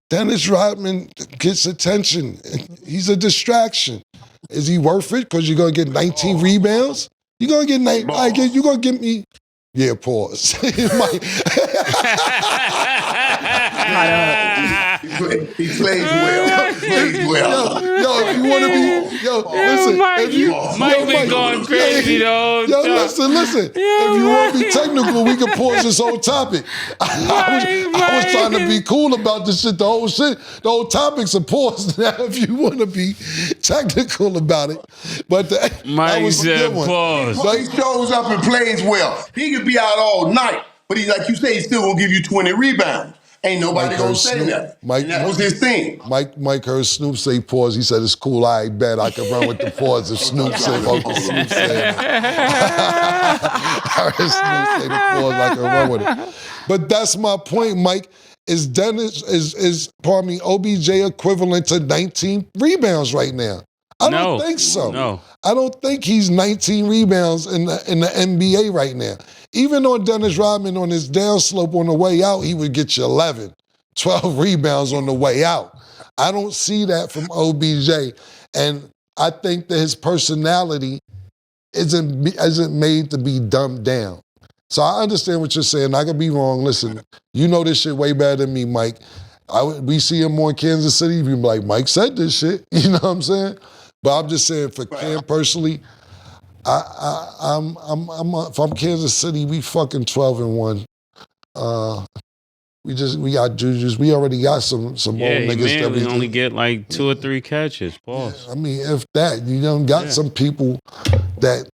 Dennis Rodman gets attention. He's a distraction. Is he worth it? Because you're going to get 19 rebounds? You're going to get 19. You're going to give me... Yeah, pause. He
plays well.
Yo, if you want to be, listen.
Mike been going crazy though.
Listen. If you want to be technical, we can pause this whole topic. I was trying to be cool about this shit. The whole topic's a pause now. If you want to be technical about it, but
Mike said pause.
But he shows up and plays well. He could be out all night, but he, like you say, he's still gonna give you 20 rebounds. Ain't nobody gonna say that. That was his thing.
Mike heard Snoop say pause. He said, it's cool, I bet I can run with the pause if Snoop said, Uncle Snoop said. I heard Snoop say the pause, I can run with it. But that's my point, Mike. Is OBJ equivalent to 19 rebounds right now? I don't think so.
No.
I don't think he's 19 rebounds in the NBA right now. Even on Dennis Rodman on his downslope on the way out, he would get you 11, 12 rebounds on the way out. I don't see that from OBJ. And I think that his personality isn't made to be dumbed down. So I understand what you're saying. I could be wrong. Listen, you know this shit way better than me, Mike. We see him on Kansas City, you be like, Mike said this shit. You know what I'm saying? But I'm just saying, for Cam personally, if I'm Kansas City, we fucking 12-1. We got Juju's. We already got some old niggas that
we only get like 2 or 3 catches. Pause.
I mean, if that, you done got some people that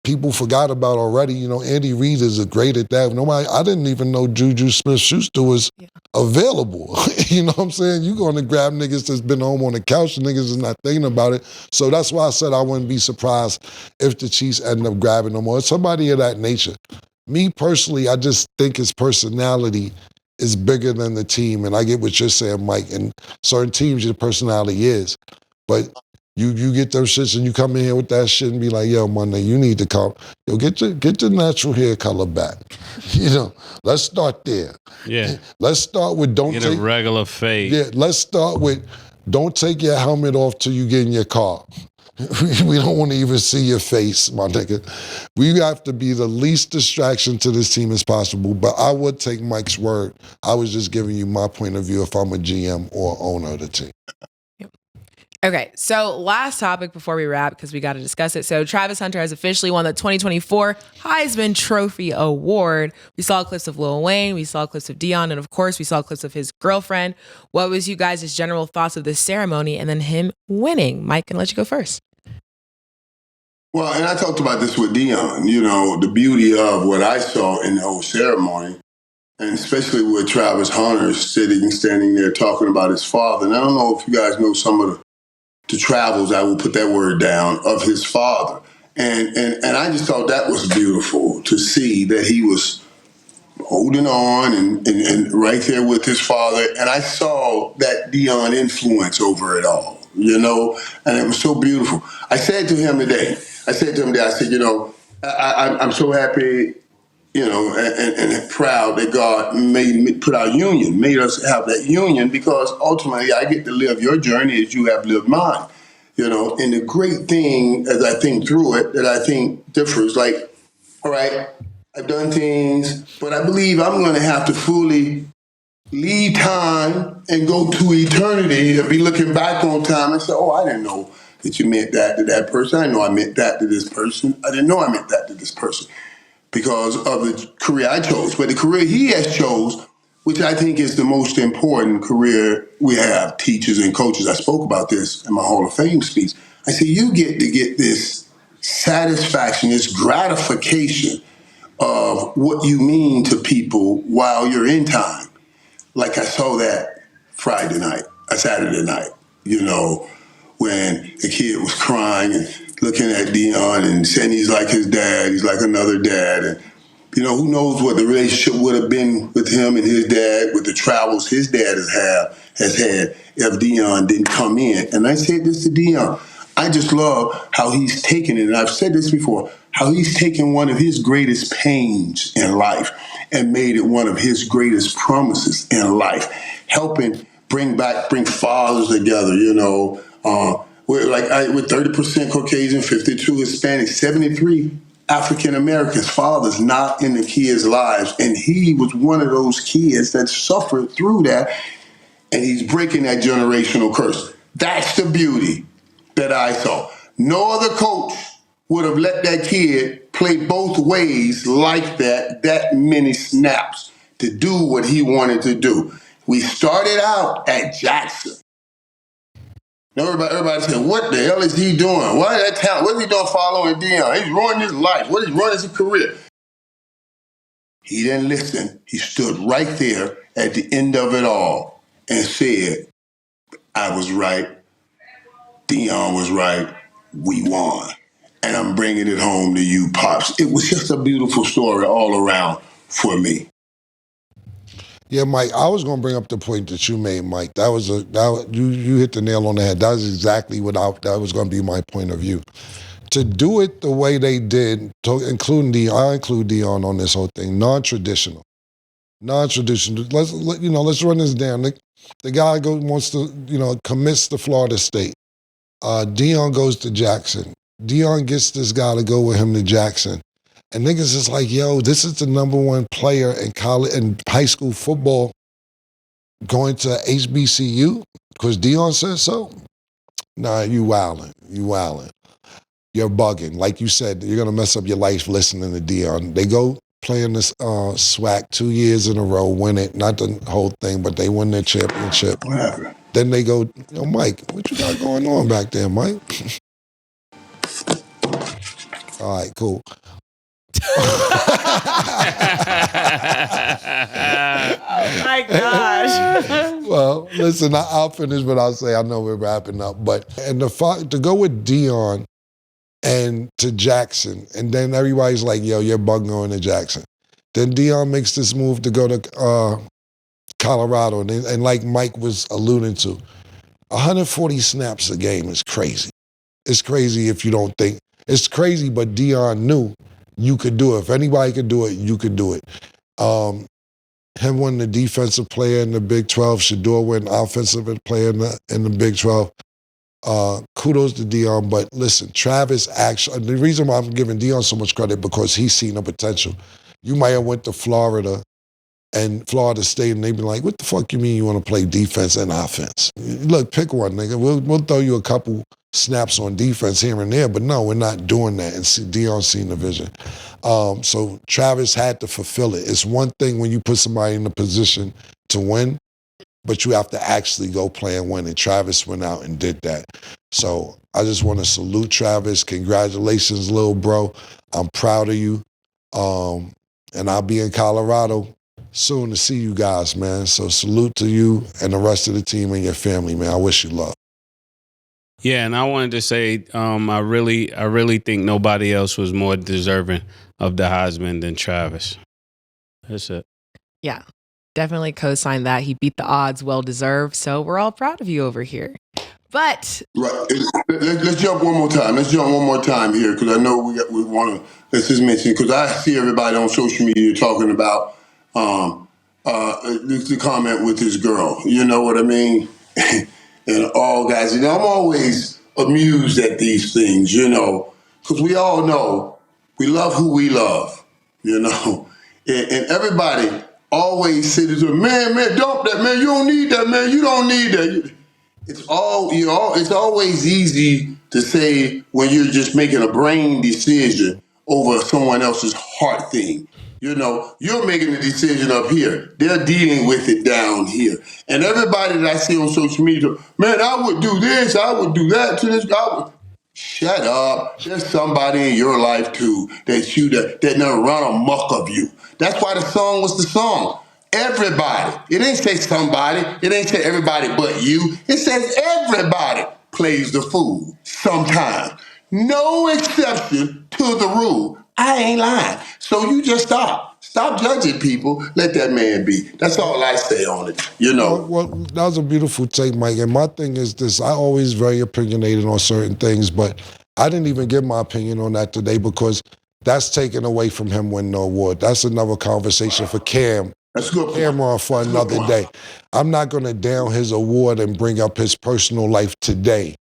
people forgot about already. You know, Andy Reid is great at that. I didn't even know Juju Smith-Schuster was available. You know what I'm saying? You going to grab niggas that's been home on the couch, and niggas is not thinking about it. So that's why I said I wouldn't be surprised if the Chiefs end up grabbing them or somebody of that nature. Me personally, I just think his personality is bigger than the team, and I get what you're saying, Mike. And certain teams, your personality is, but you get those shits and you come in here with that shit and be like, yo, man, you need to come. Yo, get your natural hair color back. You know, let's start there.
Yeah.
Let's start with
get a regular fade.
Yeah. Let's start with don't take your helmet off till you get in your car. We don't want to even see your face, my nigga. We have to be the least distraction to this team as possible, but I would take Mike's word. I was just giving you my point of view if I'm a GM or owner of the team.
Okay, so last topic before we wrap, because we got to discuss it. So Travis Hunter has officially won the 2024 Heisman Trophy award. We saw clips of Lil Wayne, we saw clips of Dion, and of course we saw clips of his girlfriend. What was you guys' general thoughts of this ceremony and then him winning? Mike, can let you go first.
Well, and I talked about this with Dion, you know, the beauty of what I saw in the whole ceremony, and especially with Travis Hunter standing there talking about his father. And I don't know if you guys know some of the travels, I will put that word down, of his father. And I just thought that was beautiful to see that he was holding on and right there with his father. And I saw that Dion influence over it all, you know, and it was so beautiful. I said to him today, I said, you know, I'm so happy, you know, and proud that God put our union, made us have that union, because ultimately I get to live your journey as you have lived mine, you know. And the great thing, as I think through it, that I think differs, like, all right, I've done things, but I believe I'm going to have to fully leave time and go to eternity and be looking back on time and say, oh, I didn't know that you meant that to that person. I didn't know I meant that to this person. I didn't know I meant that to this person, because of the career I chose. But the career he has chose, which I think is the most important career we have, teachers and coaches. I spoke about this in my Hall of Fame speech. I said, you get to get this satisfaction, this gratification of what you mean to people while you're in time. Like I saw that Saturday night, you know, when the kid was crying and looking at Dion and saying he's like his dad, he's like another dad. And, you know, who knows what the relationship would have been with him and his dad, with the travels his dad has had if Dion didn't come in. And I said this to Dion, I just love how he's taken it, and I've said this before, how he's taken one of his greatest pains in life and made it one of his greatest promises in life, helping bring fathers together, you know, with 30% Caucasian, 52 Hispanic, 73 African Americans, fathers not in the kids' lives. And he was one of those kids that suffered through that, and he's breaking that generational curse. That's the beauty that I saw. No other coach would have let that kid play both ways like that many snaps to do what he wanted to do. We started out at Jackson. Everybody said, what the hell is he doing? Why that talent? What is he doing following Dion? He's ruining his life. What is he ruining his career? He didn't listen. He stood right there at the end of it all and said, I was right. Dion was right. We won. And I'm bringing it home to you, Pops. It was just a beautiful story all around for me.
Yeah, Mike, I was going to bring up the point that you made, Mike. You hit the nail on the head. That was exactly that was going to be my point of view. To do it the way they did, including I include Dion on this whole thing, non-traditional. Let's run this down. The guy wants to, commits to Florida State. Dion goes to Jackson. Dion gets this guy to go with him to Jackson. And niggas is like, yo, this is the number one player in college and high school football going to HBCU because Dion says so. Nah, you wildin'. You're bugging. Like you said, you're gonna mess up your life listening to Dion. They go playing this SWAC 2 years in a row, win it. Not the whole thing, but they win their championship.
What happened?
Then they go, Mike, what you got going on back there, Mike? All right, cool.
Oh my gosh.
Well, listen, I'll finish what I'll say. I know we're wrapping up, but to go with Dion and to Jackson, and then everybody's like, yo, you're bugging going to Jackson. Then Dion makes this move to go to Colorado, and like Mike was alluding to, 140 snaps a game is crazy. It's crazy if you don't think. It's crazy, but Dion knew you could do it. If anybody could do it, you could do it. Him winning the defensive player in the Big 12, Shador winning offensive player in the Big 12. Kudos to Dion, but listen, Travis actually, the reason why I'm giving Dion so much credit because he's seen the potential. You might have went to Florida and Florida State and they've been like, what the fuck you mean you want to play defense and offense? Look, pick one, nigga. We'll throw you a couple snaps on defense here and there, but no, we're not doing that. And Dion's seen the vision. So Travis had to fulfill it. It's one thing when you put somebody in a position to win, but you have to actually go play and win. And Travis went out and did that. So I just want to salute Travis. Congratulations, little bro. I'm proud of you. And I'll be in Colorado soon to see you guys, man. So salute to you and the rest of the team and your family, man. I wish you luck.
Yeah, and I wanted to say, I really think nobody else was more deserving of the Heisman than Travis. That's it.
Yeah, definitely co-sign that. He beat the odds, well deserved. So we're all proud of you over here. But
right, let's jump one more time. Let's jump one more time here because I know we want to. Let's just mention because I see everybody on social media talking about the comment with his girl. You know what I mean? And all guys, I'm always amused at these things, because we all know we love who we love, and everybody always says, man, dump that, man. You don't need that, man. You don't need that. It's always easy to say when you're just making a brain decision over someone else's heart thing. You're making the decision up here. They're dealing with it down here. And everybody that I see on social media, man, I would do this, I would do that to this guy. Shut up. There's somebody in your life too that never run amok of you. That's why the song was the song. Everybody. It didn't say somebody. It didn't say everybody but you. It says everybody plays the fool sometimes. No exception to the rule. I ain't lying. So you just stop. Stop judging people. Let that man be. That's all I say on it,
Well, that was a beautiful take, Mike. And my thing is this, I always very opinionated on certain things, but I didn't even give my opinion on that today because that's taken away from him winning the award. That's another conversation for Cam.
That's good.
Cameron for another day. I'm not going to down his award and bring up his personal life today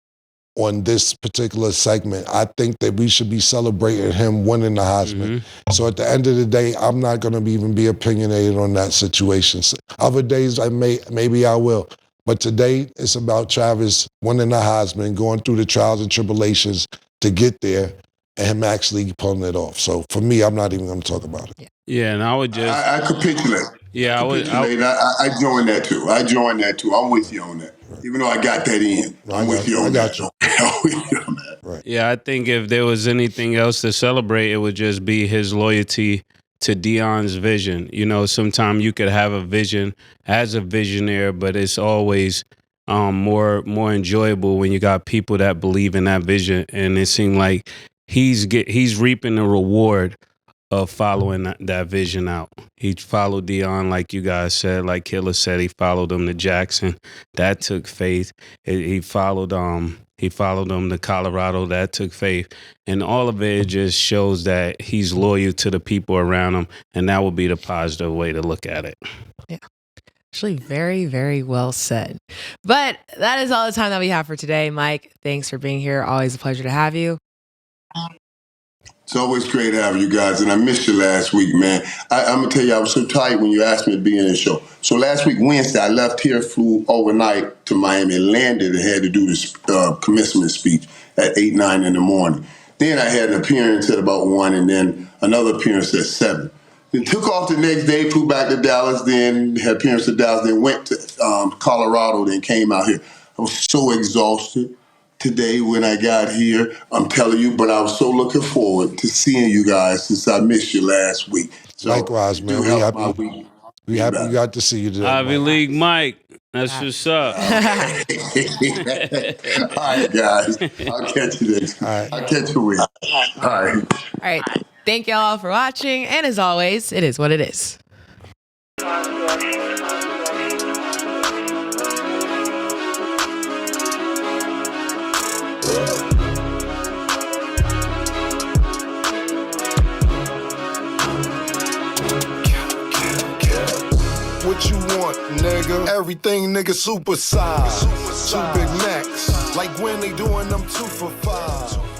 on this particular segment. I think that we should be celebrating him winning the Heisman. Mm-hmm. So at the end of the day, I'm not going to even be opinionated on that situation. Other days, maybe I will. But today, it's about Travis winning the Heisman, going through the trials and tribulations to get there, and him actually pulling it off. So for me, I'm not even going to talk about it.
Yeah, and I would just...
I capitulate.
Yeah,
I join that too. I'm with you on that. Even though I got that in. I'm with you on that. I'm with you on that.
Right.
Yeah, I think if there was anything else to celebrate, it would just be his loyalty to Dion's vision. Sometimes you could have a vision as a visionary, but it's always more enjoyable when you got people that believe in that vision. And it seemed like he's reaping the reward of following that vision out. He followed Dion, like you guys said, like Killer said, he followed him to Jackson. That took faith. He followed him to Colorado. That took faith. And all of it just shows that he's loyal to the people around him, and that would be the positive way to look at it.
Yeah. Actually, very, very well said. But that is all the time that we have for today. Mike, thanks for being here. Always a pleasure to have you.
It's always great having you guys, and I missed you last week, man. I'm going to tell you, I was so tight when you asked me to be in the show. So last week, Wednesday, I left here, flew overnight to Miami, landed, and had to do this commencement speech at 8, 9 in the morning. Then I had an appearance at about 1, and then another appearance at 7. Then took off the next day, flew back to Dallas, then had appearance at Dallas, then went to Colorado, then came out here. I was so exhausted today when I got here, I'm telling you, but I was so looking forward to seeing you guys since I missed you last week. So
likewise, man. We got to see you today.
Ivy League Mike, that's what's up.
All right, guys. I'll catch you next week. I'll catch you with. All right.
All right. Thank you all for watching. And as always, it is what it is.
What you want, nigga? Everything, nigga, super size. 2 Big Macs, like when they doing them 2 for $5.